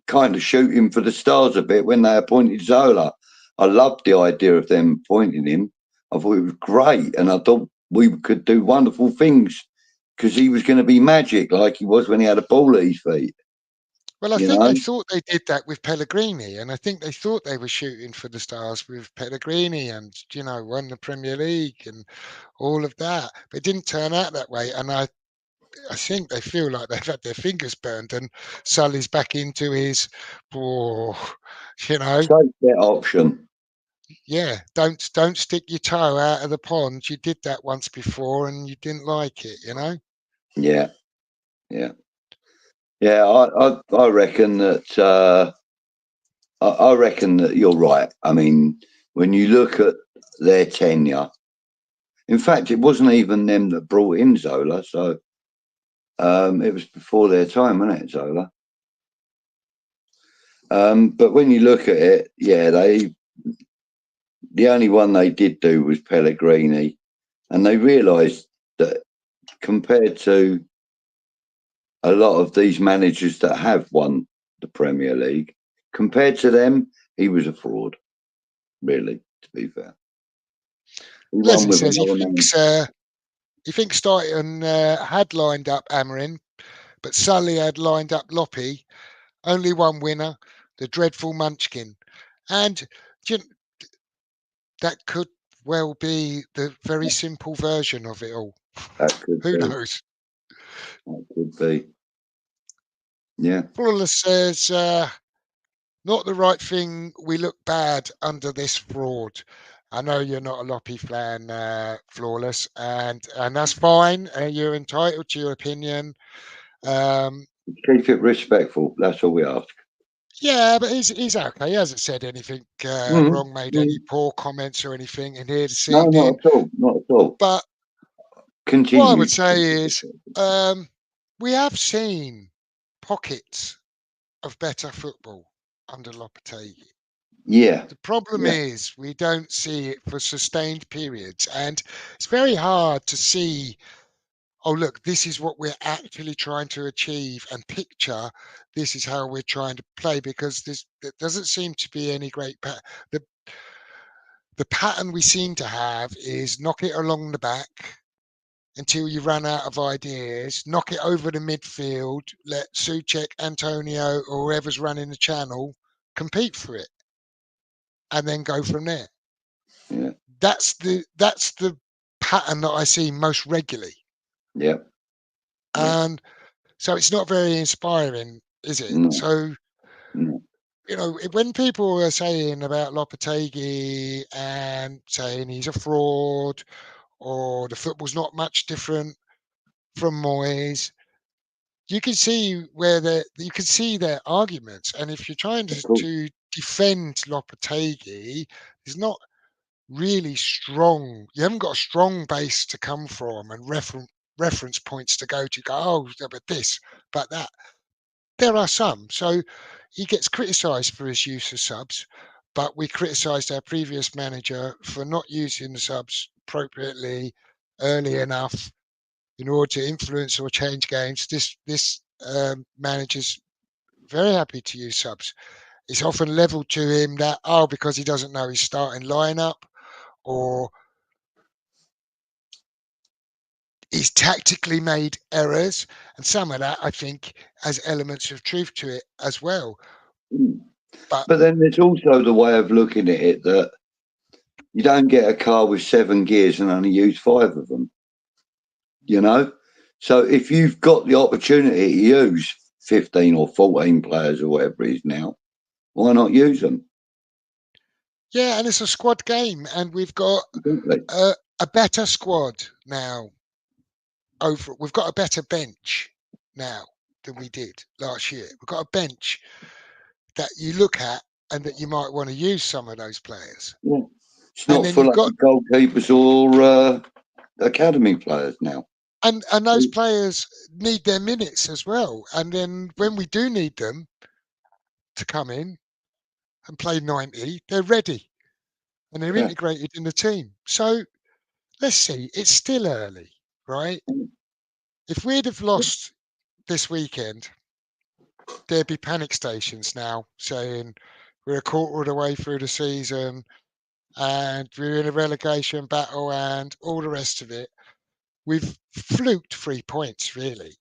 kind of shooting for the stars a bit when they appointed Zola. I loved the idea of them appointing him. I thought it was great, and I thought we could do wonderful things because he was going to be magic like he was when he had a ball at his feet. Well, I You think they know, thought they did that with Pellegrini, and I think they thought they were shooting for the stars with Pellegrini and, won the Premier League and all of that. But it didn't turn out that way. And I think they feel like they've had their fingers burned and Sully's back into his, oh, you know, safe bet option. yeah, don't stick your toe out of the pond. You did that once before and you didn't like it, you know? Yeah, yeah, yeah. I reckon that. I reckon that you're right. I mean, when you look at their tenure, in fact, it wasn't even them that brought in Zola, so it was before their time, wasn't it, Zola? But when you look at it, yeah, the only one they did do was Pellegrini, and they realised that compared to a lot of these managers that have won the Premier League, compared to them, he was a fraud. Really, to be fair, he won Leslie with says he another thinks name. uh, he thinks Starton had lined up Amarin, but Sully had lined up Loppy. Only one winner, the dreadful Munchkin, and you kn- that could well be the very simple version of it all. That could Who be. knows? That could be. Yeah. Flawless says, not the right thing. We look bad under this fraud. I know you're not a Loppy fan, Flawless, and that's fine. You're entitled to your opinion. Um, Keep it respectful. That's all we ask. yeah, but he's okay. He hasn't said anything Mm, wrong, made any mm. poor comments or anything in here this No, not evening. at all. Not at all. But what I Continue would to keep say it is, respectful. we have seen pockets of better football under Lopetegui. Yeah. The problem Yeah. is we don't see it for sustained periods, and it's very hard to see. Oh, look, this is what we're actually trying to achieve, and picture this is how we're trying to play because there doesn't seem to be any great the the pattern we seem to have is knock it along the back until you run out of ideas, knock it over the midfield, let Suchek, Antonio, or whoever's running the channel compete for it, and then go from there. Yeah. That's the pattern that I see most regularly, Yeah. Yeah. and so it's not very inspiring, is it? No. So No. when people are saying about Lopetegui and saying he's a fraud or the football's not much different from Moyes, you can see their arguments, and if you're trying Of to, course. to defend Lopetegui, there's not really strong. You haven't got a strong base to come from and reference points to go to. Go, oh, yeah, but this, but that. There are some. So he gets criticised for his use of subs, but we criticised our previous manager for not using the subs appropriately early enough in order to influence or change games. This manager's very happy to use subs. It's often levelled to him that because he doesn't know his starting lineup or he's tactically made errors, and some of that I think has elements of truth to it as well. Mm. But But then there's also the way of looking at it that you don't get a car with 7 gears and only use 5 of them, you know? So if you've got the opportunity to use 15 or 14 players or whatever it is now, why not use them? yeah, and it's a squad game, and we've got Exactly. a better squad now. We've got a better bench now than we did last year. We've got a bench that you look at and that you might want to use some of those players. Yeah. It's And not then full you've up got with goalkeepers or academy players now. and those players need their minutes as well. And then when we do need them to come in and play 90, they're ready. and they're Yeah. integrated in the team. So let's see. It's still early, right? If we'd have lost this weekend, there'd be panic stations now saying we're a quarter of the way through the season and we're in a relegation battle and all the rest of it. We've fluked 3 points, really.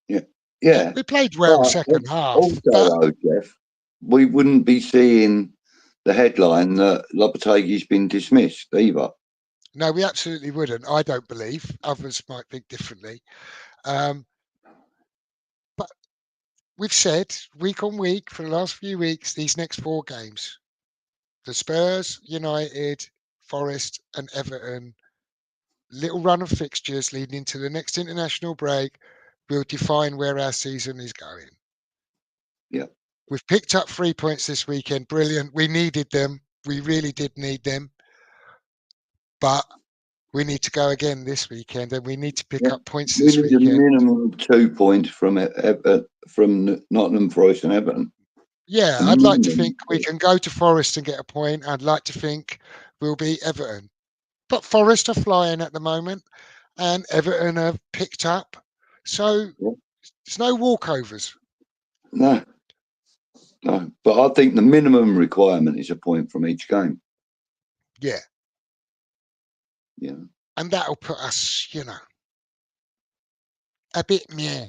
Yeah. Yeah. We played well But second half, also, but though, Jeff, we wouldn't be seeing the headline that Lopetegui's been dismissed either. no, we absolutely wouldn't. I don't believe. Others might think differently. Um, but we've said week on week for the last few weeks, these next 4 games, the Spurs, United, Forest, and Everton, little run of fixtures leading into the next international break will define where our season is going. Yeah. We've picked up 3 points this weekend. Brilliant. We needed them. We really did need them. But we need to go again this weekend, and we need to pick Yeah. up points We this need a weekend. minimum of 2 points from Nottingham Forest and Everton. Yeah, A I'd like to minimum. think we can go to Forest and get a point. I'd like to think we'll beat Everton. But Forest are flying at the moment, and Everton have picked up. So Yeah. there's no walkovers. No. No. But I think the minimum requirement is a point from each game. Yeah. Yeah. And that'll put us, a bit meh.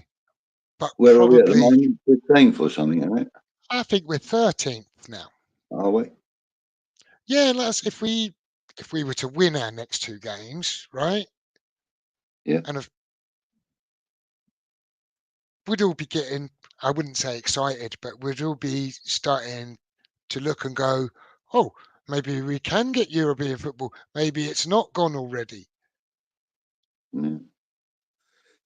But Where are we at the probably, moment? 15th or something, isn't it? I think we're 13th now. Are we? Yeah, if we were to win our next 2 games, right? Yeah. And if we'd all be getting, I wouldn't say excited, but we'd all be starting to look and go, oh, maybe we can get European football. Maybe it's not gone already. Yeah.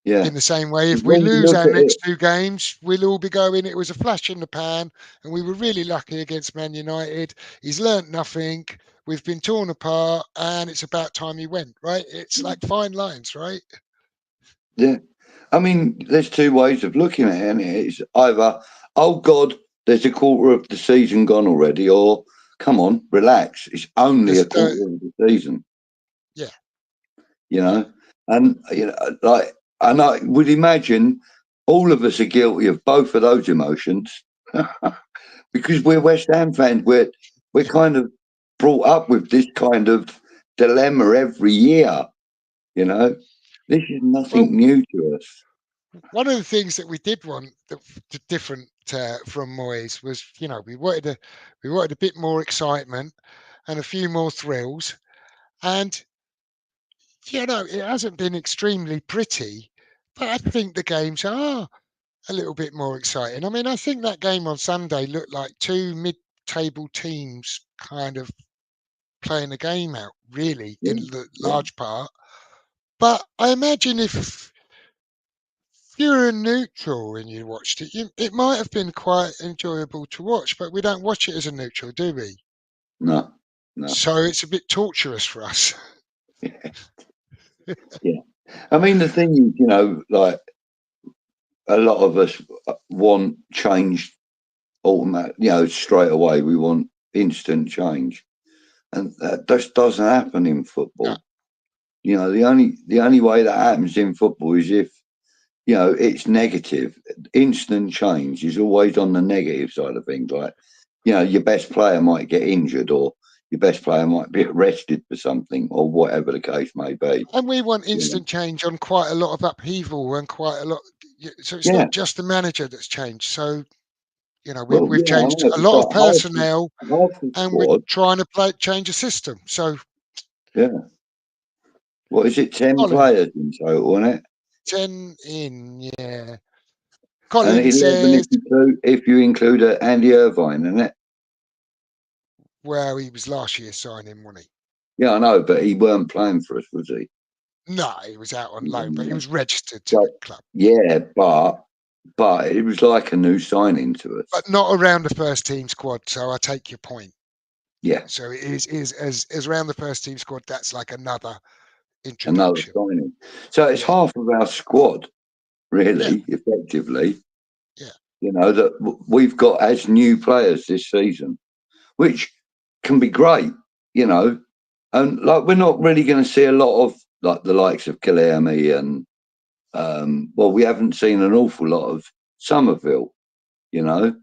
Yeah. In the same way, if we When you lose look our at it, next 2 games, we'll all be going, it was a flash in the pan, and we were really lucky against Man United. He's learnt nothing. We've been torn apart, and it's about time he went, right? It's like fine lines, right? yeah. I mean, there's 2 ways of looking at it. And it's either, oh God, there's a quarter of the season gone already, or come on, relax. It's only There's a a third, quarter of the season, yeah, you yeah. know. And and I would imagine all of us are guilty of both of those emotions because we're West Ham fans. We're kind of brought up with this kind of dilemma every year. You know, this is Well, nothing new to us. one of the things that we did want different from Moyes was, we wanted a bit more excitement and a few more thrills, and it hasn't been extremely pretty, but I think the games are a little bit more exciting. I mean, I think that game on Sunday looked like 2 mid-table teams kind of playing a game out, really, in Yeah, the yeah. large part. But I imagine if you're a neutral and you watched it, it might have been quite enjoyable to watch, but we don't watch it as a neutral, do we? No, no. So it's a bit torturous for us. Yeah. I mean, the thing is, like a lot of us want change automatic, straight away. We want instant change, and that just doesn't happen in No. football. The only way that happens in football is if it's negative. Instant change is always on the negative side of things. Like, your best player might get injured, or your best player might be arrested for something, or whatever the case may be. And we want You know? instant change on quite a lot of upheaval and quite a lot. So it's Yeah. not just the manager that's changed. So, Well, we've yeah, I changed know, a lot of but personnel half the and we're squad. trying to change a system. So, Yeah. What is it? 10 Colin, players in total, isn't it? 10 in, yeah. And Colin 11 says, if you include Andy Irvine, isn't it? well, he was last year's signing, wasn't he? Yeah, I know, but he weren't playing for us, was he? No, he was out on loan, but he Yeah. was registered to the So, club. yeah, but it was like a new signing to us. But not around the first team squad. So I take your point. Yeah, So it is as around the first team squad, that's like another another introduction. signing. So it's Yeah. half of our squad, Yeah. really, effectively. Yeah. That we've got as new players this season, which can be great. you know, and like we're not really going to see a lot of like the likes of Killarney and well, we haven't seen an awful lot of Somerville, you know,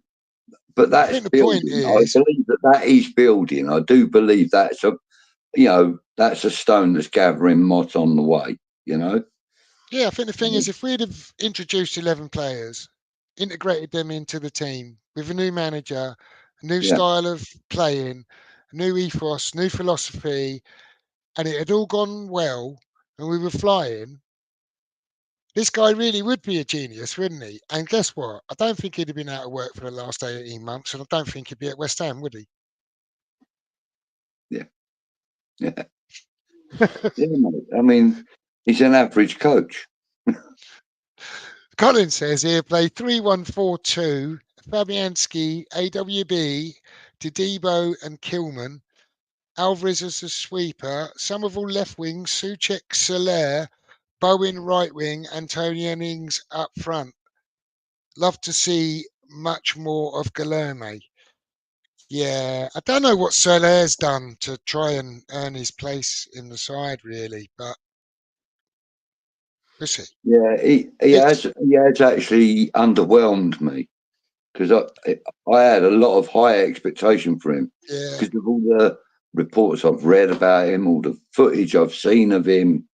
but I that's think the point building. I is, believe that is building. I do believe that's that's a stone that's gathering moss on the way, you know. yeah, I think the thing is, if we'd have introduced 11 players, integrated them into the team with a new manager, a new Yeah, style of playing, a new ethos, new philosophy, and it had all gone well, and we were flying, this guy really would be a genius, wouldn't he? And guess what? I don't think he'd have been out of work for the last 18 months, and I don't think he'd be at West Ham, would he? yeah, yeah, yeah, mate. I mean, he's an average coach. Colin says here, play 3-1-4-2, Fabianski, AWB, Tadibo and Kilman, Alvarez as a sweeper, Somerville left wing, Soucek, Soler, Bowen right wing, Antonio Ings up front. Love to see much more of Guilherme. Yeah, I don't know what Soler's done to try and earn his place in the side, really, but we'll see. Yeah, It's he has actually underwhelmed me because I had a lot of high expectation for him yeah, because of all the reports I've read about him, all the footage I've seen of him,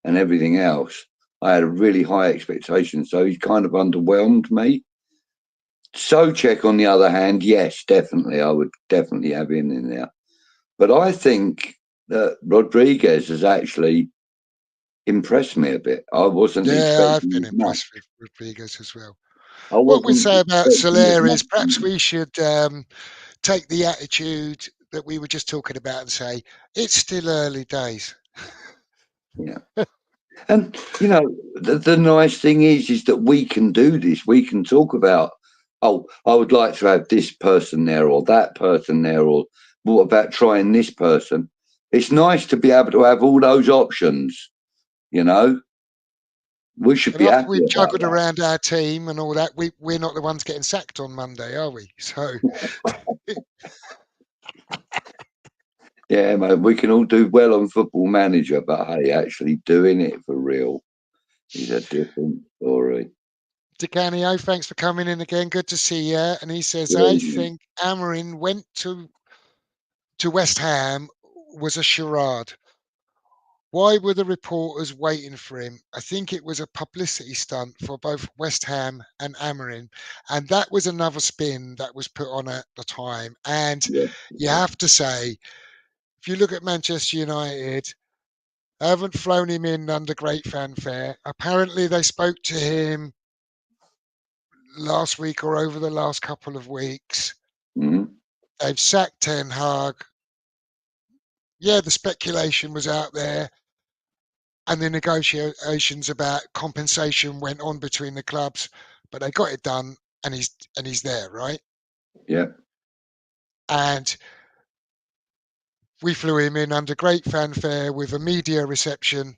and everything else. I had a really high expectation, so he's kind of underwhelmed me. Socek, on the other hand, yes, definitely, I would definitely have him in there. But I think that Rodriguez has actually impressed me a bit. I wasn't yeah, I've expecting been as much. impressed with Rodriguez as well. I What we'd wasn't say about expecting as Soler much is from perhaps him. we should take the attitude that we were just talking about and say it's still early days. Yeah. And the nice thing is that we can do this. We can talk about, oh, I would like to have this person there or that person there, or what about trying this person? It's nice to be able to have all those options. You know, we should And be after happy we've about juggled that. around our team and all that, we're not the ones getting sacked on Monday, are we? So Yeah, mate, we can all do well on Football Manager, but hey, actually doing it for real is a different story. DeCanio, thanks for coming in again. Good to see you. And he says, Good I evening. think Amarin went to West Ham was a charade. Why were the reporters waiting for him? I think it was a publicity stunt for both West Ham and Amarin. And that was another spin that was put on at the time. And Yeah, you have to say, if you look at Manchester United, they haven't flown him in under great fanfare. Apparently, they spoke to him last week or over the last couple of weeks. mm-hmm. They've sacked Ten Hag. Yeah, the speculation was out there, and the negotiations about compensation went on between the clubs, but they got it done, and he's there, right? Yeah, And we flew him in under great fanfare with a media reception,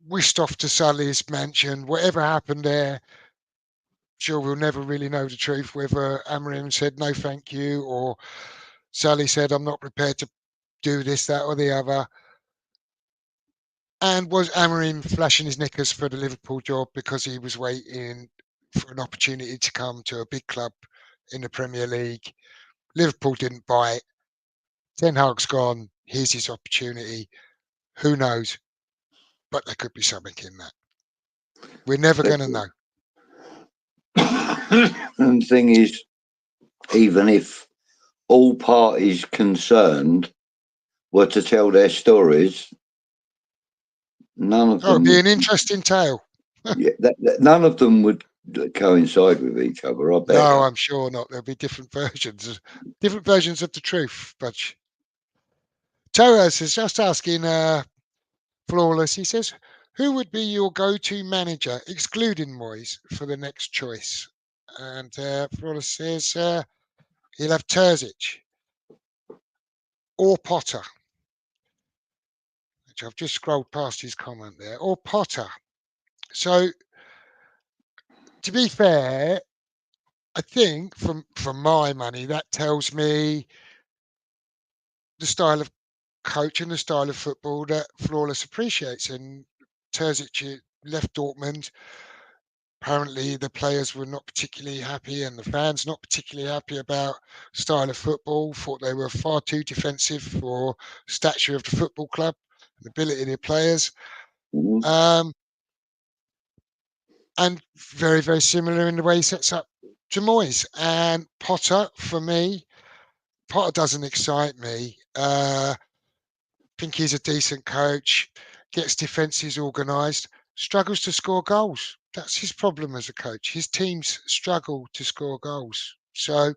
whisked off to Sully's mansion. Whatever happened there, sure we'll never really know the truth. Whether Amarim said no, thank you, or Sully said I'm not prepared to do this, that, or the other. And was Amarim flashing his knickers for the Liverpool job because he was waiting for an opportunity to come to a big club in the Premier League? Liverpool didn't buy it. Ten Hag's gone. Here's his opportunity. Who knows? But there could be something in that. We're never going to know. and the thing is, even if all parties concerned were to tell their stories, none of Oh, it'd them be would. an interesting tale. Yeah, none of them would coincide with each other. I bet No, you. I'm sure not. There'll be different versions of the truth. But Torres is just asking Flawless. He says, who would be your go-to manager, excluding Moyes, for the next choice? And Flawless says he'll have Terzic or Potter, which I've just scrolled past his comment there, or Potter. So, to be fair, I think from my money, that tells me the style of coach and the style of football that Flawless appreciates. And Terzic left Dortmund. Apparently, the players were not particularly happy, and the fans not particularly happy about style of football. Thought they were far too defensive for stature of the football club and ability of the players. Mm-hmm. And very, very similar in the way he sets up Moyes. And Potter, for me, Potter doesn't excite me. Think he's a decent coach, gets defences organised, struggles to score goals. That's his problem as a coach. His teams struggle to score goals. So,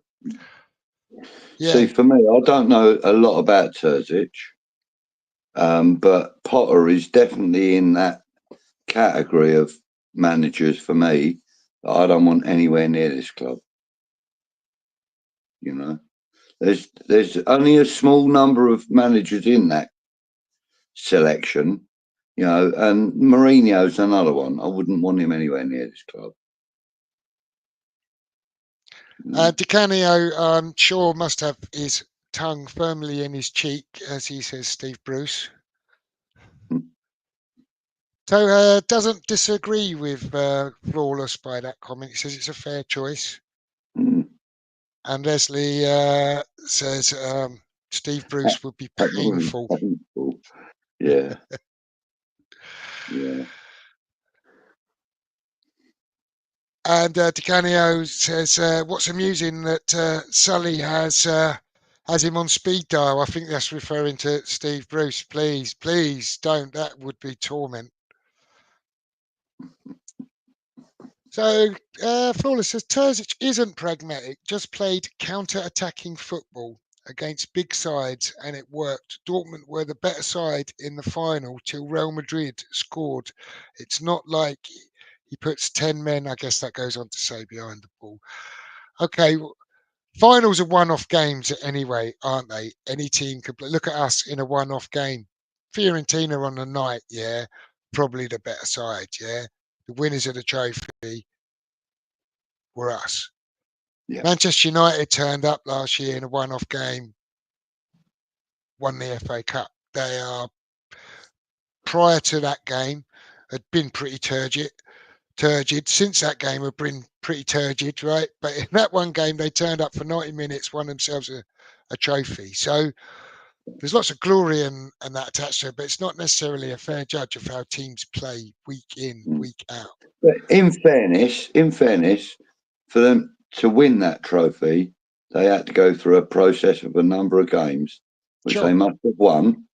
See, yeah. for me, I don't know a lot about Terzic, but Potter is definitely in that category of managers for me that I don't want anywhere near this club. You know, there's only a small number of managers in that selection, you know, and Mourinho's another one. I wouldn't want him anywhere near this club. Di Canio, I'm sure, must have his tongue firmly in his cheek, as he says, Steve Bruce. So doesn't disagree with Flawless by that comment. He says it's a fair choice. And Leslie says Steve Bruce would be painful. Yeah. Yeah. And Di Canio says, what's amusing that Sully has him on speed dial. I think that's referring to Steve Bruce. Please don't. That would be torment. So Flawless says Terzic isn't pragmatic, just played counter-attacking football against big sides and it worked. Dortmund were the better side in the final till Real Madrid scored. It's not like he puts 10 men, I guess that goes on to say, behind the ball. Okay, finals are one-off games anyway, aren't they? Any team could look at us in a one-off game. Fiorentina on the night, yeah, probably the better side, yeah. The winners of the trophy were us. Yeah. Manchester United turned up last year in a one-off game, won the FA Cup. They are, prior to that game, had been pretty turgid. Since that game have been pretty turgid, right? But in that one game, they turned up for 90 minutes, won themselves a trophy. So there's lots of glory and that attached to it, but it's not necessarily a fair judge of how teams play week in, week out. But in fairness, for them to win that trophy, they had to go through a process of a number of games, which they must have won.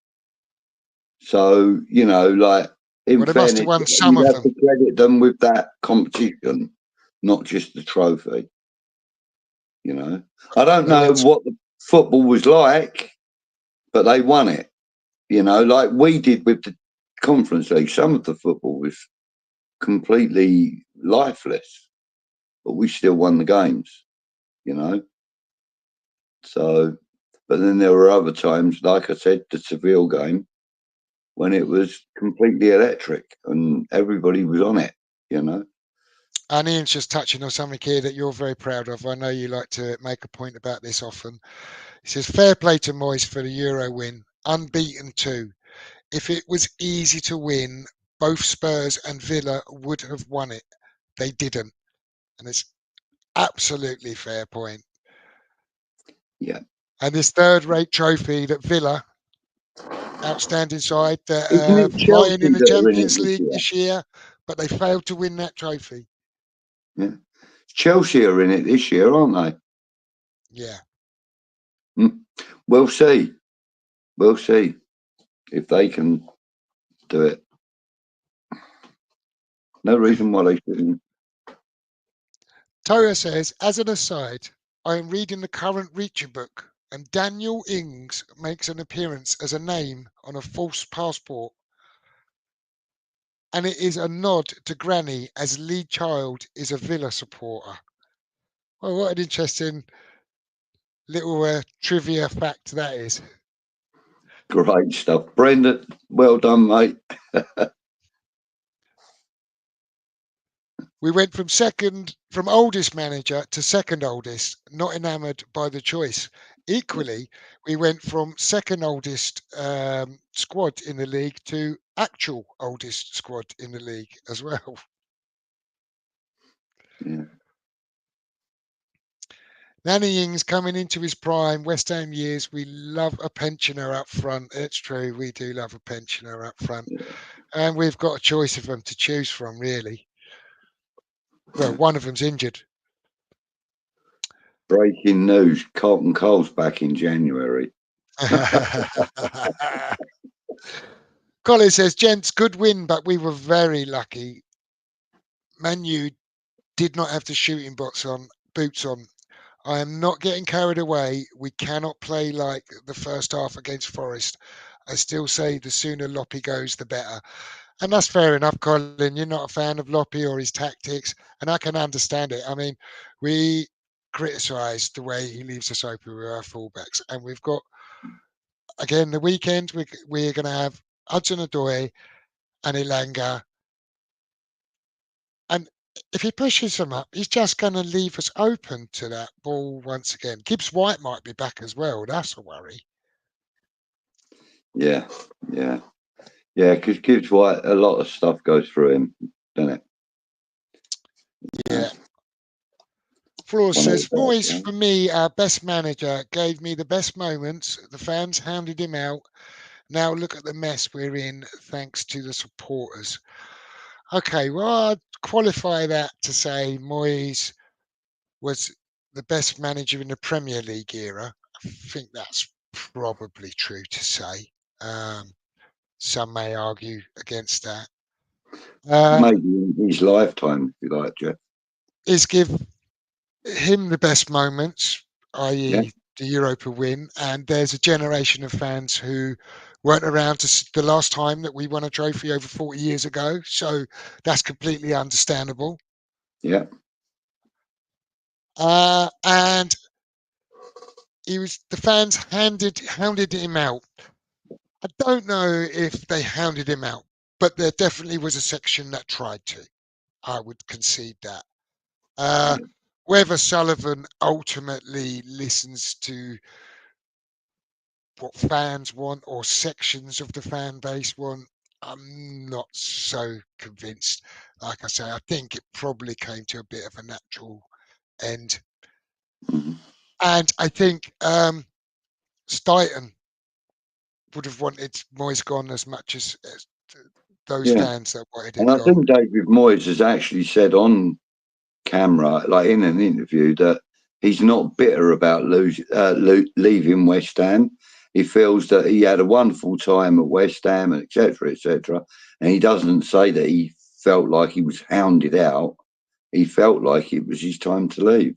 So, you know, like, in they fairness, must have won some you of have them. to credit them with that competition, not just the trophy. You know, I don't know what the football was like, but they won it. You know, like we did with the Conference League. Some of the football was completely lifeless, but we still won the games. You know, so. But then there were other times, like I said, the Seville game, when it was completely electric and everybody was on it. You know. And Ian's just touching on something here that you're very proud of. I know you like to make a point about this often. He says, fair play to Moyes for the Euro win, unbeaten too. If it was easy to win, both Spurs and Villa would have won it. They didn't. And it's absolutely fair point. Yeah. And this third-rate trophy that Villa, outstanding side, that fighting in the Champions League this year, but they failed to win that trophy. Yeah. Chelsea are in it this year, aren't they? Yeah. We'll see. We'll see if they can do it. No reason why they shouldn't. Toya says, as an aside, I am reading the current Reacher book, and Daniel Ings makes an appearance as a name on a false passport. And it is a nod to Granny, as Lee Child is a Villa supporter. Well, what an interesting little trivia fact that is. Great stuff. Brendan, well done, mate. We went from oldest manager to second oldest, not enamoured by the choice. Equally, we went from second oldest squad in the league to actual oldest squad in the league as well. Yeah. Danny Ings coming into his prime, West Ham years. We love a pensioner up front. It's true, we do love a pensioner up front. Yeah. And we've got a choice of them to choose from, really. Well, one of them's injured. Breaking news: Carlton Cole's back in January. Colin says, gents, good win, but we were very lucky. Man U did not have the shooting boots on. I am not getting carried away. We cannot play like the first half against Forest. I still say the sooner Loppy goes, the better. And that's fair enough, Colin. You're not a fan of Loppy or his tactics, and I can understand it. I mean, we criticised the way he leaves us open with our fullbacks, and we've got again the weekend. We're going to have Hudson-Odoi and Ilanga, and if he pushes them up, he's just going to leave us open to that ball once again. Gibbs White might be back as well. That's a worry. Yeah, yeah, yeah. Because Gibbs White, a lot of stuff goes through him, doesn't it? Yeah. Flores One of says, the Moyes, best, for me, our best manager, gave me the best moments. The fans hounded him out. Now look at the mess we're in, thanks to the supporters. Okay, well, I'd qualify that to say Moyes was the best manager in the Premier League era. I think that's probably true to say. Um, some may argue against that. maybe in his lifetime, if you like, Jeff. Is give him the best moments, Yeah, i.e., the Europa win, and there's a generation of fans who weren't around the last time that we won a trophy over 40 years ago. So that's completely understandable. yeah. And the fans hounded him out. I don't know if they hounded him out, but there definitely was a section that tried to. I would concede that. Uh, Yeah. whether Sullivan ultimately listens to what fans want or sections of the fan base want, I'm not so convinced. Like I say, I think it probably came to a bit of a natural end. Mhm. And I think Stuyton would have wanted Moyes gone as much as those Yeah. fans that wanted him And I gone. think David Moyes has actually said on camera, like in an interview, that he's not bitter about leaving West Ham. He feels that he had a wonderful time at West Ham, and etc., etc. And he doesn't say that he felt like he was hounded out. He felt like it was his time to leave,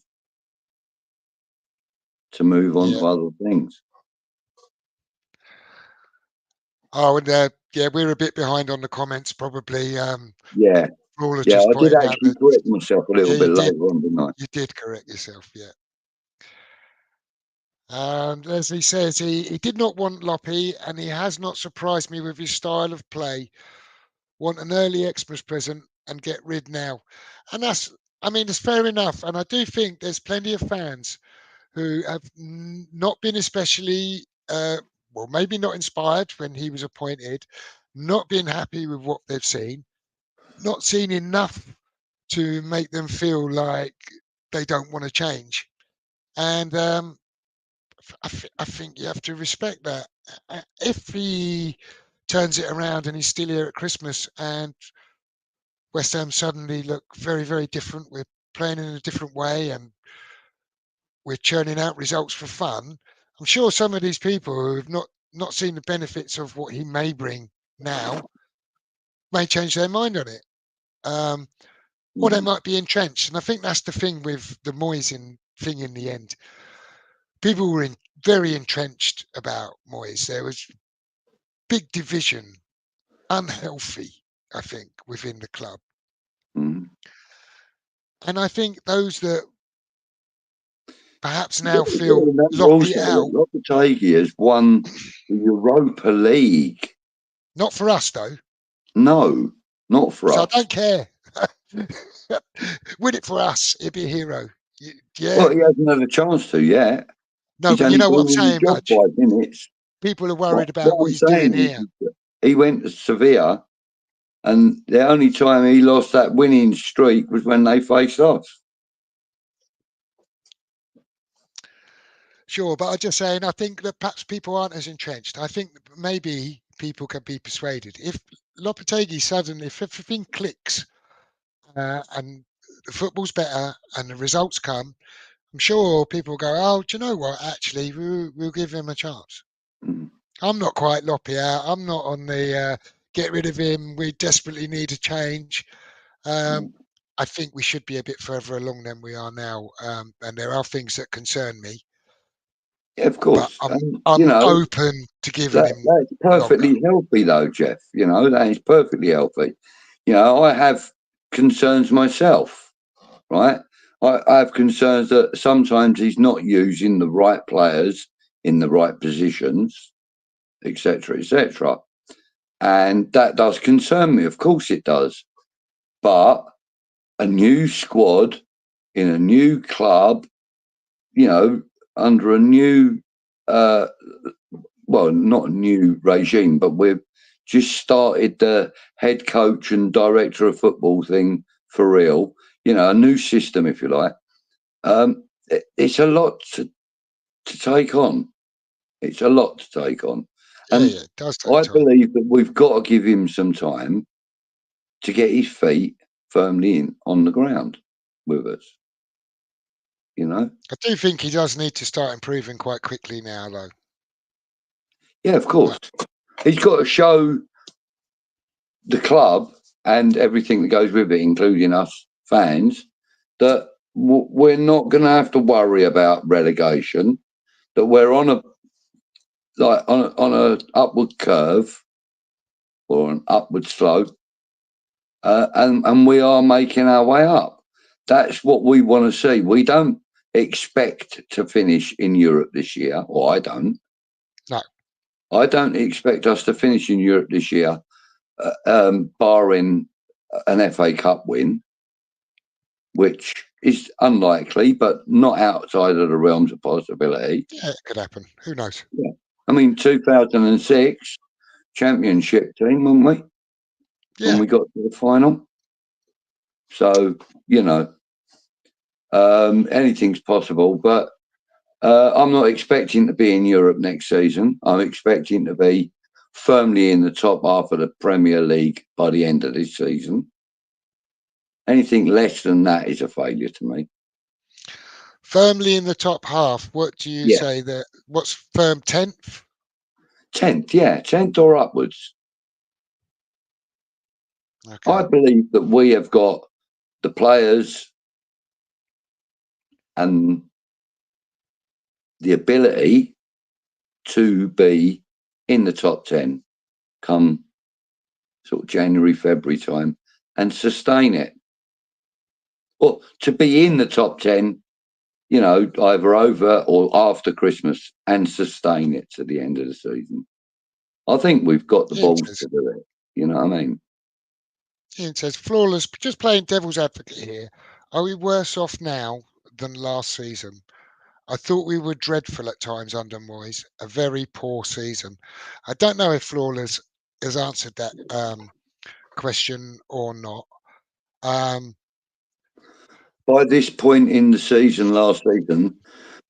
to move on Yeah. to other things. Oh, and yeah, we're a bit behind on the comments probably. Yeah, Flawless yeah. just I did pointing out actually that, correct myself a yeah, little bit later on, didn't I? you did correct yourself, yeah. And Leslie says he did not want Loppy and he has not surprised me with his style of play. Want an early Xmas present and get rid now. And I mean, it's fair enough. And I do think there's plenty of fans who have not been especially, well, maybe not inspired when he was appointed, not been happy with what they've seen, not seen enough to make them feel like they don't want to change. And I think you have to respect that. If he turns it around and he's still here at Christmas and West Ham suddenly look very, very different, we're playing in a different way and we're churning out results for fun, I'm sure some of these people who have not seen the benefits of what he may bring now may change their mind on it. Or they Mm. might be entrenched. And I think that's the thing with the Moyes thing in the end. People were very entrenched about Moyes. There was big division, unhealthy, I think, within the club. Mm. And I think those that perhaps You've now got to feel remember Loppy also out, that Lopetegui has won the Europa League. not for us though, No, not for so I us. don't care. Win it for us. He'd be a hero. Yeah. Well, he hasn't had a chance to yet. No, He's but you only know what been I'm in the saying, job Budge? 5 minutes. People are What, worried about what what I'm he's doing saying here. is that he went to Sevilla, and the only time he lost that winning streak was when they faced us. Sure, but I'm just saying, I think that perhaps people aren't as entrenched. I think maybe people can be persuaded. If Lopetegui suddenly, if everything clicks and the football's better and the results come, I'm sure people will go, oh, do you know what? Actually, we'll give him a chance. Mm. I'm not quite Loppy out. I'm not on the get rid of him. We desperately need a change. Um, Mm. I think we should be a bit further along than we are now, and there are things that concern me. Yeah, of But course. I'm And, I'm open to giving him that's longer. perfectly healthy, though, Jeff. That is perfectly healthy. I have concerns myself, right? I have concerns that sometimes he's not using the right players in the right positions, etc., etc. And that does concern me. Of course it does. But a new squad in a new club, under a new, well, not a new regime, but we've just started the head coach and director of football thing for real, a new system, if you like. It's a lot to take on. It's a lot to take on. Yeah, And yeah, it does take I time. believe that we've got to give him some time to get his feet firmly in on the ground with us, you know? I do think he does need to start improving quite quickly now, though. Yeah, of course. He's got to show the club and everything that goes with it, including us fans, that we're not going to have to worry about relegation, that we're on a upward curve or an upward slope, and we are making our way up. That's what we want to see. We don't expect to finish in Europe this year, or I don't. No. I don't expect us to finish in Europe this year, barring an FA Cup win, which is unlikely, but not outside of the realms of possibility. Yeah, it could happen. Who knows? Yeah. I mean, 2006 championship team, weren't we? When Yeah. we got to the final. So, anything's possible, but I'm not expecting to be in Europe next season. I'm expecting to be firmly in the top half of the Premier League by the end of this season. Anything less than that is a failure to me. Firmly in the top half. What do you Yeah. say that? What's firm 10th? 10th, yeah, 10th or upwards. Okay. I believe that we have got the players and the ability to be in the top 10 come sort of January, February time and sustain it. Or to be in the top 10, either over or after Christmas and sustain it to the end of the season. I think we've got the Ian balls says, to do it. You know what I mean? Ian says, flawless, just playing devil's advocate here. Are we worse off now than last season? I thought we were dreadful at times under Moyes, a very poor season. I don't know if Flawless has answered that question or not. Um, By this point in the season, last season,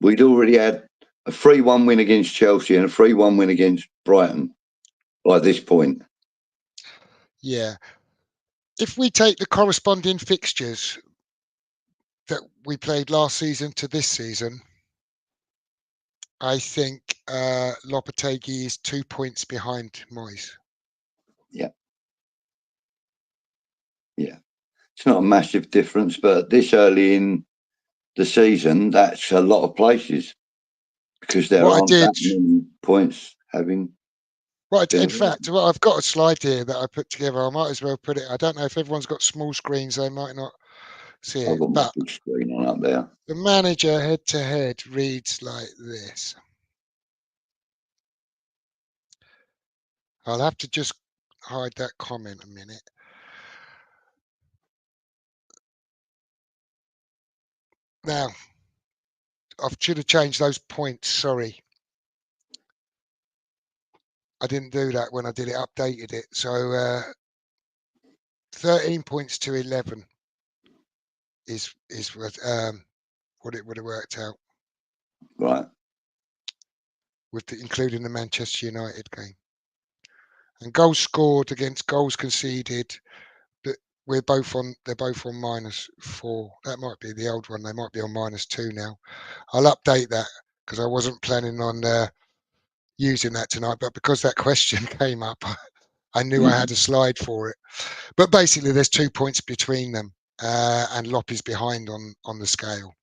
we'd already had a 3-1 win against Chelsea and a 3-1 win against Brighton by this point. yeah. If we take the corresponding fixtures that we played last season to this season, I think Lopetegui is 2 points behind Moyes. Yeah. Yeah. It's not a massive difference, but this early in the season, that's a lot of places because there What I aren't did, that many points having been. in fact, well, I've got a slide here that I put together. I might as well put it. I don't know if everyone's got small screens, they might not see I've it, got my but big screen on up there. the manager head to head reads like this. I'll have to just hide that comment a minute. Now, I should have changed those points. Sorry. I didn't do that when I did it, updated it. So 13 points to 11 is what it would have worked out. Right. Including the Manchester United game. And goals scored against goals conceded, but they're both on -4. That might be the old one. They might be on -2 now. I'll update that because I wasn't planning on using that tonight, but because that question came up, I knew I had a slide for it. But basically, there's 2 points between them, and Lop is behind on the scale.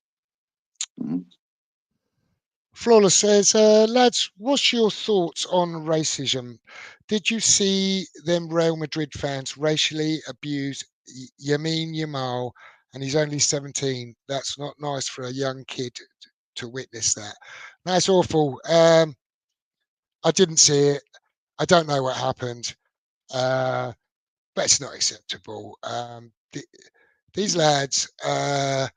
Flawless says, lads, what's your thoughts on racism? Did you see them Real Madrid fans racially abuse Yamin Yamal, and he's only 17? That's not nice for a young kid to witness that. That's awful. I didn't see it. I don't know what happened, but it's not acceptable. These lads are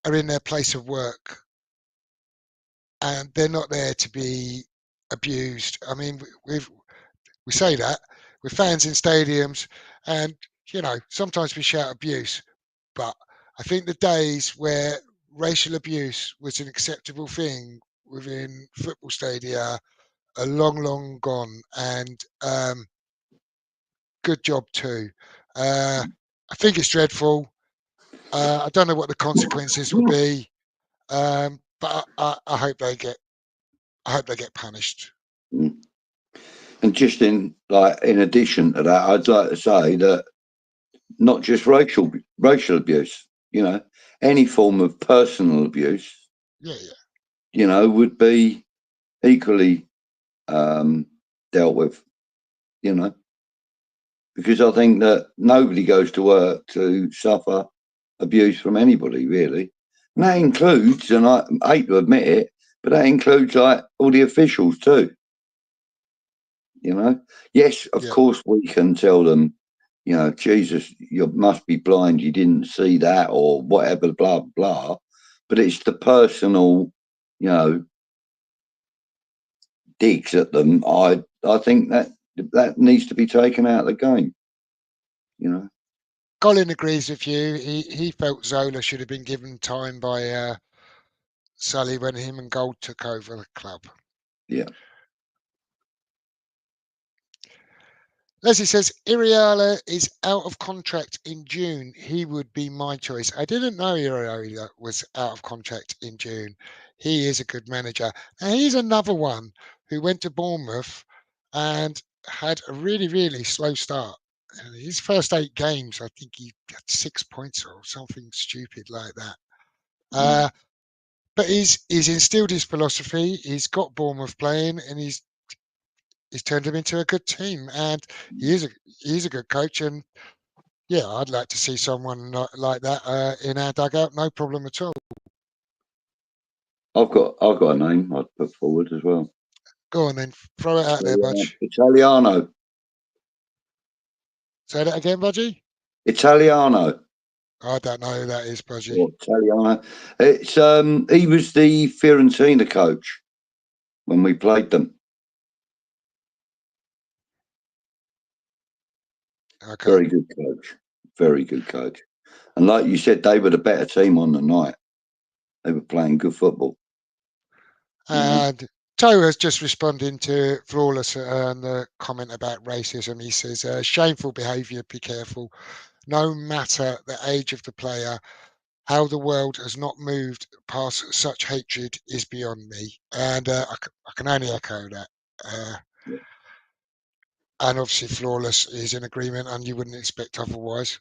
in their place of work, and they're not there to be abused. I mean, we say that we're fans in stadiums, and sometimes we shout abuse, but I think the days where racial abuse was an acceptable thing within football stadia are long, long gone. And good job too. I think it's dreadful. I don't know what the consequences will be, but I hope they get punished. And just in addition to that, I'd like to say that not just racial abuse, any form of personal abuse, would be equally dealt with, because I think that nobody goes to work to suffer abuse from anybody, really. And that includes, and I hate to admit it, but that includes all the officials too. Yes, of course we can tell them, Jesus, you must be blind, you didn't see that, or whatever, blah blah. But it's the personal, digs at them. I think that needs to be taken out of the game. Colin agrees with you. He felt Zola should have been given time by Sully when him and Gold took over the club. Yeah. Leslie says Iriala is out of contract in June. He would be my choice. I didn't know Iriala was out of contract in June. He is a good manager. And he's another one who went to Bournemouth and had a really, really slow start. And his first 8 games, I think he had 6 points or something stupid like that. But he's instilled his philosophy. He's got Bournemouth playing, and he's turned him into a good team. And he's a good coach. And yeah, I'd like to see someone like that in our dugout. No problem at all. I've got a name I'd put forward as well. Go on then, throw it out there, Budge. Italiano. Say that again, Budgie. Italiano. I don't know who that is, Budgie. Italiano. It's he was the Fiorentina coach when we played them. Okay. Very good coach. Very good coach. And like you said, they were the better team on the night. They were playing good football. And Toe has just responded to Flawless and the comment about racism. He says, shameful behaviour, be careful. No matter the age of the player, how the world has not moved past such hatred is beyond me. And I can only echo that. And obviously Flawless is in agreement, and you wouldn't expect otherwise.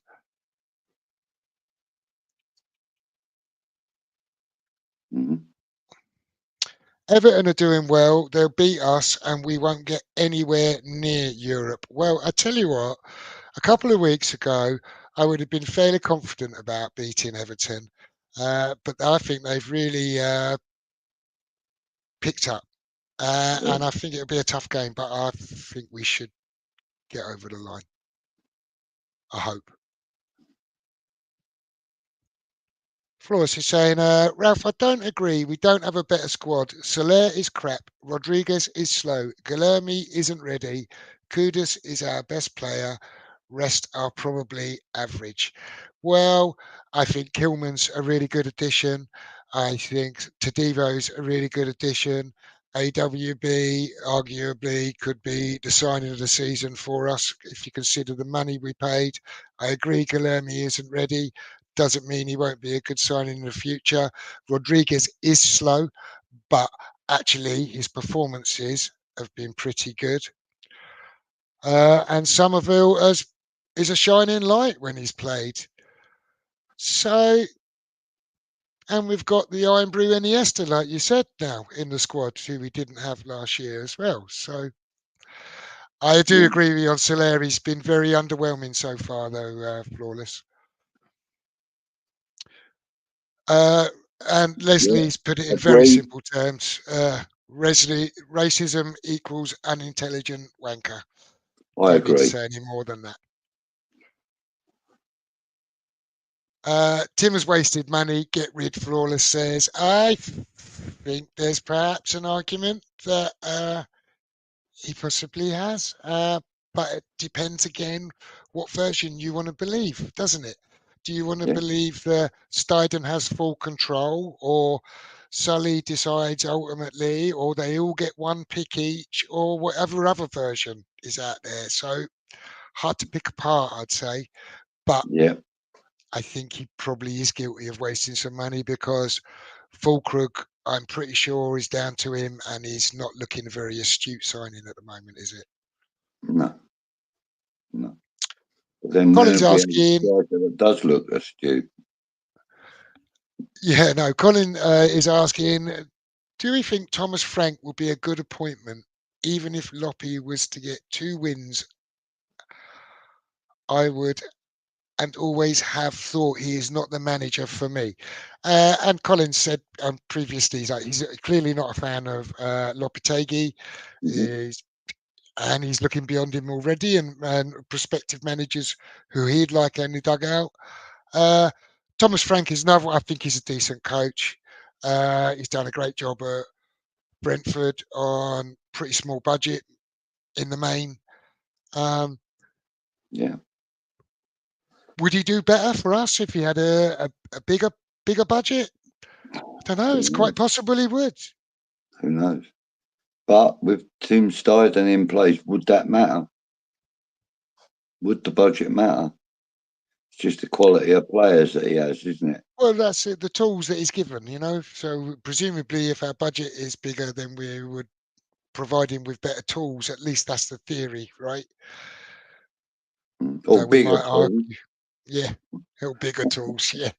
Everton are doing well. They'll beat us and we won't get anywhere near Europe. Well, I tell you what, a couple of weeks ago, I would have been fairly confident about beating Everton. But I think they've really picked up. And I think it'll be a tough game, but I think we should get over the line. I hope. Flores is saying, Ralph, I don't agree. We don't have a better squad. Soler is crap. Rodriguez is slow. Guilherme isn't ready. Kudus is our best player. Rest are probably average. Well, I think Kilman's a really good addition. I think Tadivo's a really good addition. AWB arguably could be the signing of the season for us if you consider the money we paid. I agree Guilherme isn't ready. Doesn't mean he won't be a good signing in the future. Rodriguez is slow, but actually his performances have been pretty good. And Somerville is a shining light when he's played. So, and we've got the Iron Brew Iniesta, like you said, now in the squad, who we didn't have last year as well. So, I do agree with you on Soler. He's been very underwhelming so far, though, Flawless. And Leslie's put it in very Agreed. simple terms. Racism equals unintelligent wanker. I Don't need to agree. say any more than that. Tim has wasted money. Get rid. Flawless says, I think there's perhaps an argument that he possibly has. But it depends again what version you want to believe, doesn't it? Do you want to believe that Steiden has full control, or Sully decides ultimately, or they all get one pick each, or whatever other version is out there? So hard to pick apart, I'd say. But I think he probably is guilty of wasting some money because Fulkrug, I'm pretty sure, is down to him, and he's not looking a very astute signing at the moment, is it? No. But then Colin's we have a asking. striker that does look astute. Yeah, no. Colin is asking, do we think Thomas Frank will be a good appointment, even if Loppy was to get 2 wins? I would and always have thought he is not the manager for me. And Colin said previously he's clearly not a fan of Lopetegui. And he's looking beyond him already, and prospective managers who he'd like in the dugout. Thomas Frank is another. I think he's a decent coach. He's done a great job at Brentford on pretty small budget in the main. Would he do better for us if he had a bigger budget? I don't know. It's quite possible he would. Who knows? But with Tim Steiden in place, would that matter? Would the budget matter? It's just the quality of players that he has, isn't it? Well, that's it. The tools that he's given, So presumably, if our budget is bigger, then we would provide him with better tools. At least that's the theory, right? Or we bigger might tools. argue, yeah, or bigger tools, yeah.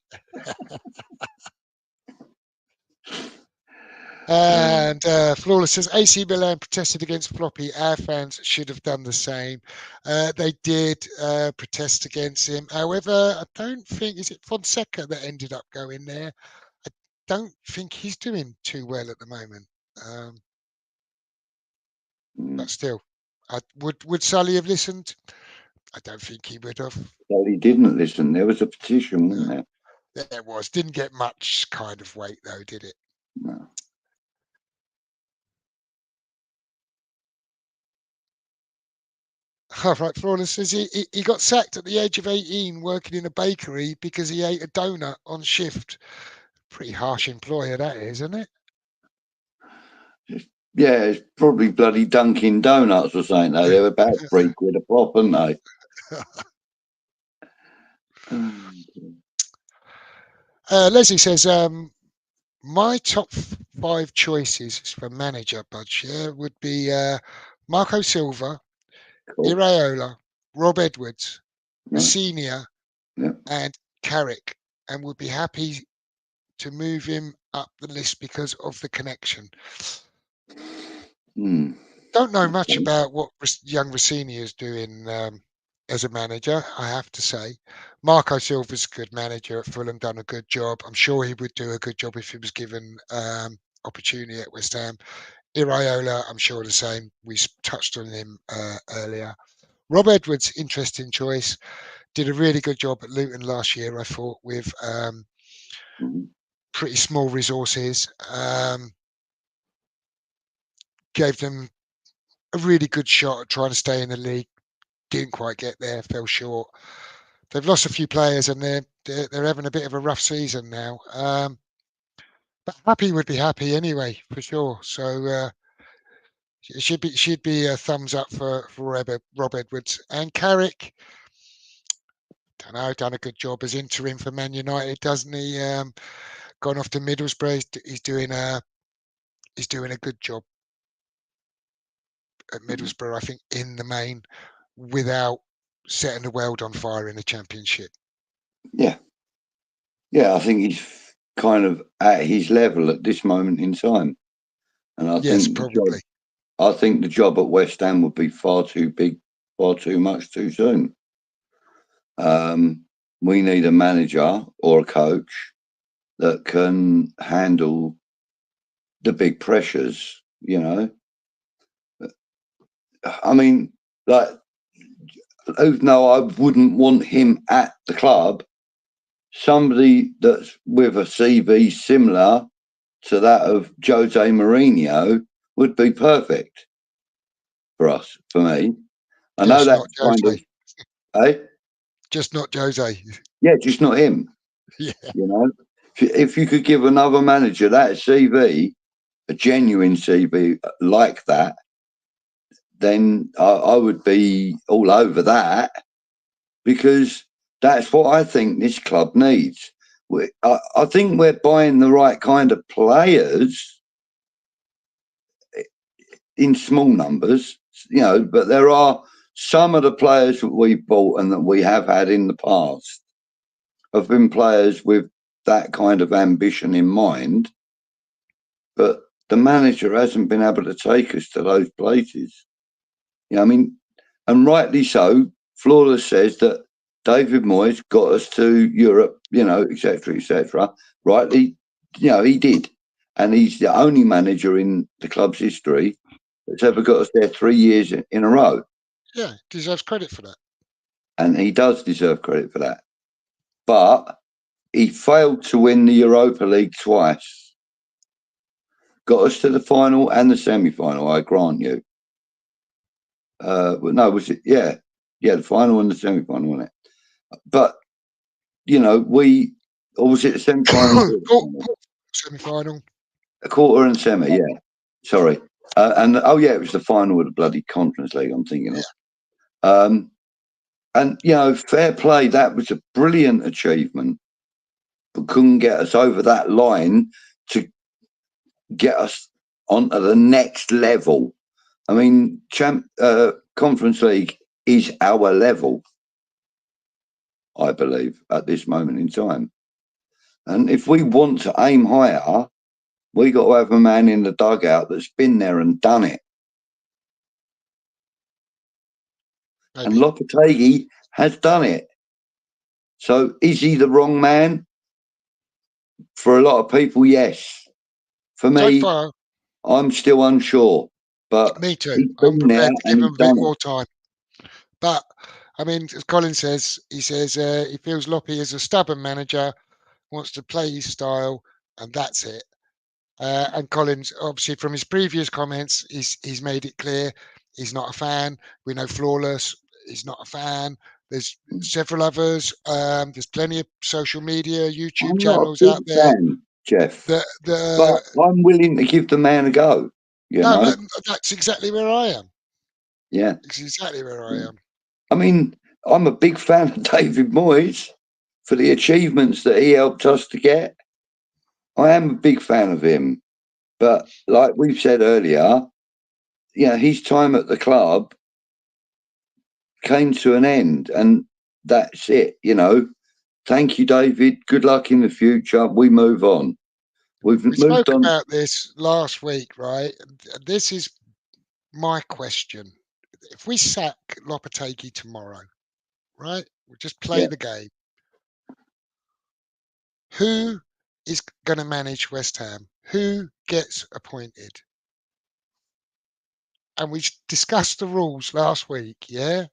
And Flawless says AC Milan protested against Floppy. Our fans should have done the same. They did protest against him. However, I don't think, is it Fonseca that ended up going there? I don't think he's doing too well at the moment. But still, would Sully have listened? I don't think he would have. Well, he didn't listen. There was a petition, wasn't there? There was. Didn't get much kind of weight, though, did it? No. All right, Flawless says he got sacked at the age of 18 working in a bakery because he ate a donut on shift. Pretty harsh employer, that is, isn't it? Yeah, it's probably bloody Dunkin' Donuts or something. Though. They're about £3 a pop, aren't they? Leslie says, my top 5 choices for manager, Budge, would be Marco Silva, Iraola, Rob Edwards, Messina, and Carrick, and would be happy to move him up the list because of the connection. Don't know much about what young Rossini is doing as a manager, I have to say. Marco Silva's a good manager at Fulham, done a good job. I'm sure he would do a good job if he was given opportunity at West Ham. Iraola, I'm sure the same. We touched on him earlier. Rob Edwards, interesting choice. Did a really good job at Luton last year, I thought, with pretty small resources. Gave them a really good shot at trying to stay in the league. Didn't quite get there, fell short. They've lost a few players, and they're having a bit of a rough season now. But happy would be happy anyway, for sure. So it should be a thumbs up for Rob Edwards and Carrick. Don't know, done a good job as interim for Man United, doesn't he? Gone off to Middlesbrough. He's doing a good job at Middlesbrough, I think, in the main, without setting the world on fire in the Championship. Yeah, I think he's kind of at his level at this moment in time, and I Yes, think probably. I think the job at West Ham would be far too big, far too much too soon. We need a manager or a coach that can handle the big pressures, you know. I mean, like, even though I wouldn't want him at the club, somebody that's with a CV similar to that of Jose Mourinho would be perfect for us, for me. I know Just that's not kind of, Jose. Just not Jose. yeah, just not him. Yeah. You know, if you could give another manager that CV, a genuine CV like that, then I would be all over that, because that's what I think this club needs. I think we're buying the right kind of players in small numbers, you know, but there are some of the players that we bought and that we have had in the past have been players with that kind of ambition in mind, but the manager hasn't been able to take us to those places. You know, I mean, and rightly so. Flawless says that David Moyes got us to Europe, you know, etc., etc. Rightly, you know, he did, and he's the only manager in the club's history that's ever got us there 3 years in a row. Yeah, deserves credit for that. And he does deserve credit for that. But he failed to win the Europa League twice. Got us to the final and the semi-final, I grant you. No, was it? Yeah, the final and the semi-final, wasn't it? But you know, or was it the semi-final? Semi-final. A quarter and semi, yeah. Sorry, and it was the final of the bloody Conference League. I'm thinking of. And you know, fair play. That was a brilliant achievement, but couldn't get us over that line to get us onto the next level. I mean, Conference League is our level, I believe, at this moment in time. And if we want to aim higher, we got to have a man in the dugout that's been there and done it. Maybe. And Lopetegui has done it. So is he the wrong man? For a lot of people, yes. For me, So far, I'm still unsure. But me too. he's I'm been there prepared to and give him he's a bit done more it. time. But I mean, as Colin says, he feels Loppy is a stubborn manager, wants to play his style, and that's it. And Collins, obviously, from his previous comments, he's made it clear he's not a fan. We know Flawless, he's not a fan. There's several others. There's plenty of social media, YouTube I'm not a channels big out there. fan, Jeff. That But I'm willing to give the man a go. You no, know? that's exactly where I am. Yeah. That's exactly where I am. I mean, I'm a big fan of David Moyes for the achievements that he helped us to get. I am a big fan of him. But like we've said earlier, his time at the club came to an end, and that's it. Thank you, David. Good luck in the future. We move on. We moved spoke on. about this last week, right? This is my question. If we sack Lopetegui tomorrow, right? We'll just play the game. Who is going to manage West Ham? Who gets appointed? And we discussed the rules last week, yeah?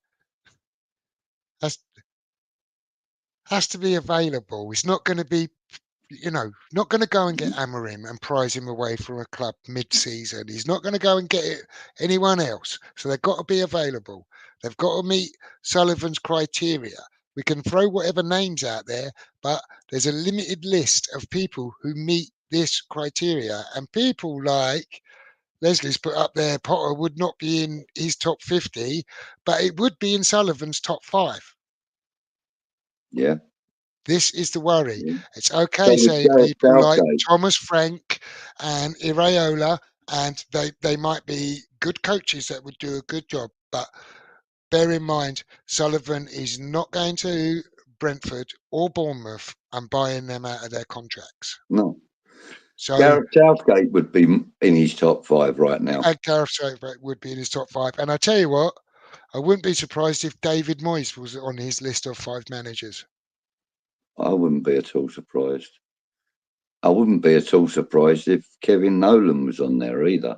Has to be available. It's not going to be not going to go and get Amorim and prize him away from a club mid-season. He's not going to go and get anyone else. So they've got to be available. They've got to meet Sullivan's criteria. We can throw whatever names out there, but there's a limited list of people who meet this criteria. And people like Leslie's put up there, Potter would not be in his top 50, but it would be in Sullivan's top 5. Yeah. This is the worry. Yeah. It's okay saying people like Southgate. Thomas Frank and Iraola, and they might be good coaches that would do a good job, but bear in mind, Sullivan is not going to Brentford or Bournemouth and buying them out of their contracts. No. So Gareth Southgate would be in his top 5 right now. and Gareth Southgate would be in his top 5. And I tell you what, I wouldn't be surprised if David Moyes was on his list of 5 managers. I wouldn't be at all surprised. I wouldn't be at all surprised if Kevin Nolan was on there either.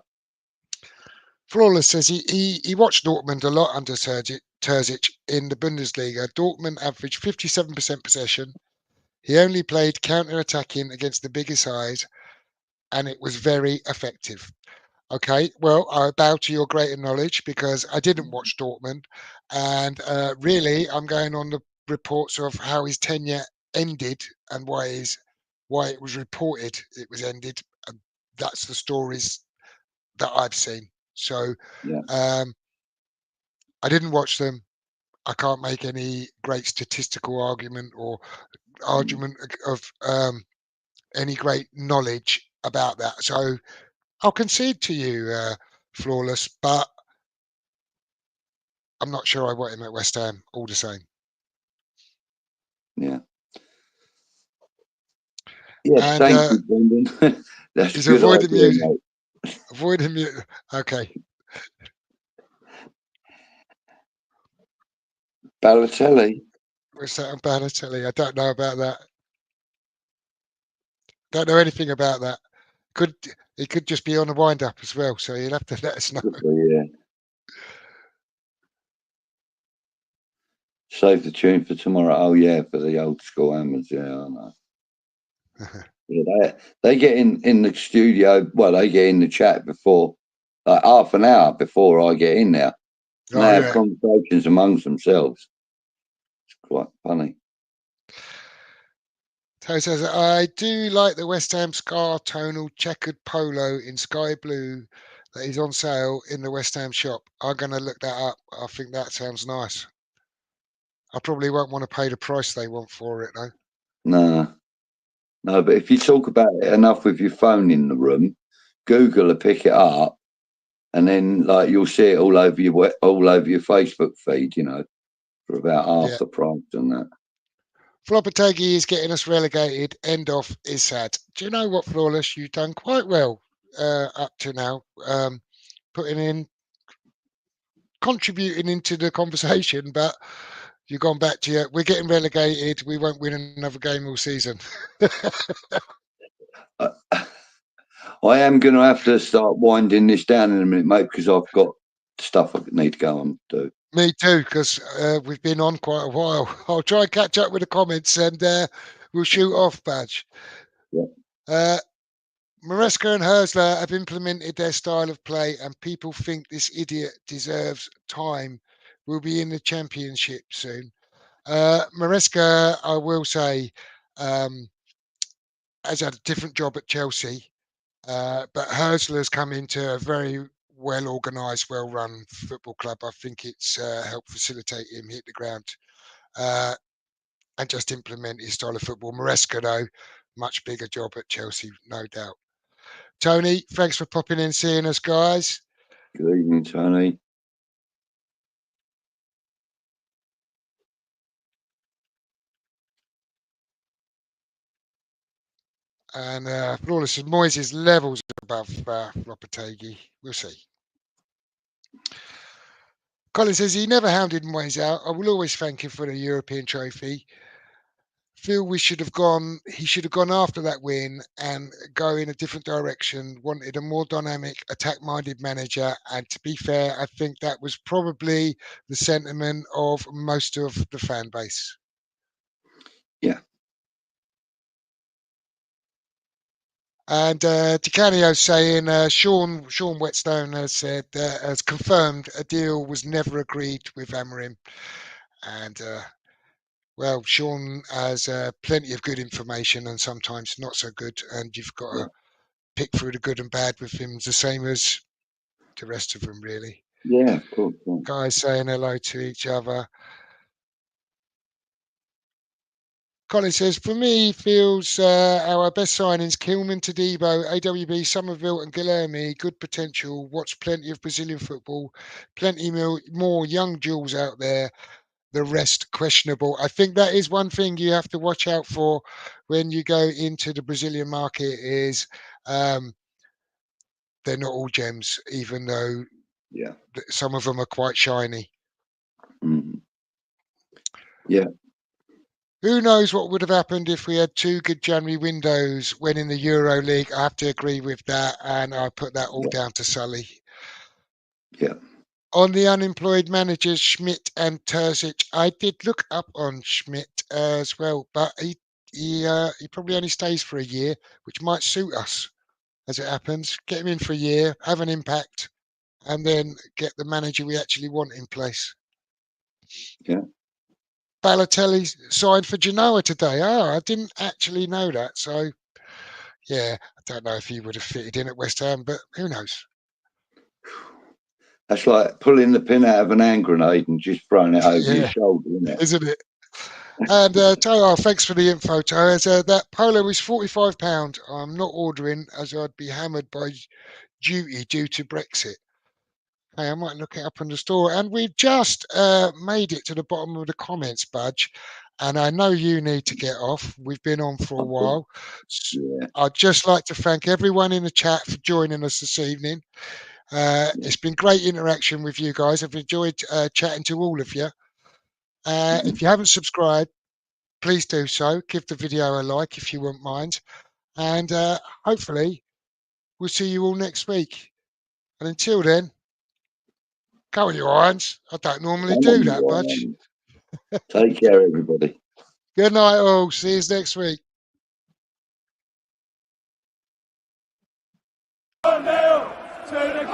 Flawless says he watched Dortmund a lot under Terzic in the Bundesliga. Dortmund averaged 57% possession. He only played counter-attacking against the bigger sides, and it was very effective. Okay, well, I bow to your greater knowledge because I didn't watch Dortmund, and really, I'm going on the reports of how his tenure ended and why it was reported it was ended. And that's the stories that I've seen. So, Yeah. I didn't watch them. I can't make any great statistical argument or argument of any great knowledge about that. So I'll concede to you, Flawless, but I'm not sure I want him at West Ham all the same. Yeah. Yeah, And thank you, Brendan. That's he's a good avoiding idea, music. mate. Avoiding music. Okay. Balotelli. What's that on Balotelli? I don't know about that. Don't know anything about that. He could just be on a wind up as well, so you'll have to let us know. Yeah. Save the tune for tomorrow. Oh yeah, for the old school hammers. Yeah, I know. Yeah, they get in the studio. Well, they get in the chat before, like half an hour before I get in there, and they have conversations amongst themselves. It's quite funny. Toe says, I do like the West Ham Scar tonal checkered polo in sky blue that is on sale in the West Ham shop. I'm going to look that up. I think that sounds nice. I probably won't want to pay the price they want for it, though. No, but if you talk about it enough with your phone in the room, Google will pick it up, and then like you'll see it all over your Facebook feed, for about half the price and that. Floppategi is getting us relegated. End off is sad. Do you know what, Flawless? You've done quite well up to now, contributing into the conversation, but you've gone back to we're getting relegated. We won't win another game all season. I am going to have to start winding this down in a minute, mate, because I've got stuff I need to go and do. Me too, because we've been on quite a while. I'll try and catch up with the comments and we'll shoot off, Badge. Yeah. Maresca and Hersler have implemented their style of play, and people think this idiot deserves time. We'll be in the championship soon. Maresca, I will say, has had a different job at Chelsea, but Hersler's come into a very well organised, well-run football club. I think it's helped facilitate him hit the ground and just implement his style of football. Maresca, though, much bigger job at Chelsea, no doubt. Tony, thanks for popping in, seeing us, guys. Good evening, Tony. And Flawless says Moyes' levels above Lopetegui. We'll see. Colin says he never hounded Moyes out. I will always thank him for the European trophy. Feel he should have gone after that win and go in a different direction. Wanted a more dynamic, attack-minded manager. And to be fair, I think that was probably the sentiment of most of the fan base. Yeah. And DiCanio's saying Sean Whetstone has said has confirmed a deal was never agreed with Amorim, and well, Sean has plenty of good information and sometimes not so good, and you've got to pick through the good and bad with him, the same as the rest of them, really. Yeah, of course. Yeah. Guys saying hello to each other. Colin says, for me, feels our best signings, Kilman, Tadibo, AWB, Somerville and Guilherme, good potential. Watch plenty of Brazilian football, plenty more young jewels out there. The rest questionable. I think that is one thing you have to watch out for when you go into the Brazilian market is they're not all gems, even though some of them are quite shiny. Mm. Yeah. Who knows what would have happened if we had 2 good January windows when in the Euro League? I have to agree with that, and I put that all down to Sully. Yeah. On the unemployed managers, Schmidt and Terzic, I did look up on Schmidt as well, but he probably only stays for a year, which might suit us as it happens. Get him in for a year, have an impact, and then get the manager we actually want in place. Yeah. Balotelli signed for Genoa today. Oh, I didn't actually know that. So, yeah, I don't know if he would have fitted in at West Ham, but who knows? That's like pulling the pin out of an hand grenade and just throwing it over your shoulder, isn't it? And Toa, thanks for the info, Toa. That polo is £45. I'm not ordering as I'd be hammered by duty due to Brexit. Hey, I might look it up in the store. And we've just made it to the bottom of the comments, Budge. And I know you need to get off. We've been on for a while. Yeah. I'd just like to thank everyone in the chat for joining us this evening. It's been great interaction with you guys. I've enjoyed chatting to all of you. If you haven't subscribed, please do so. Give the video a like if you wouldn't mind. And hopefully we'll see you all next week. And until then, go on, you irons. I don't normally do that, Budge. Take care, everybody. Good night, all. See you next week. To the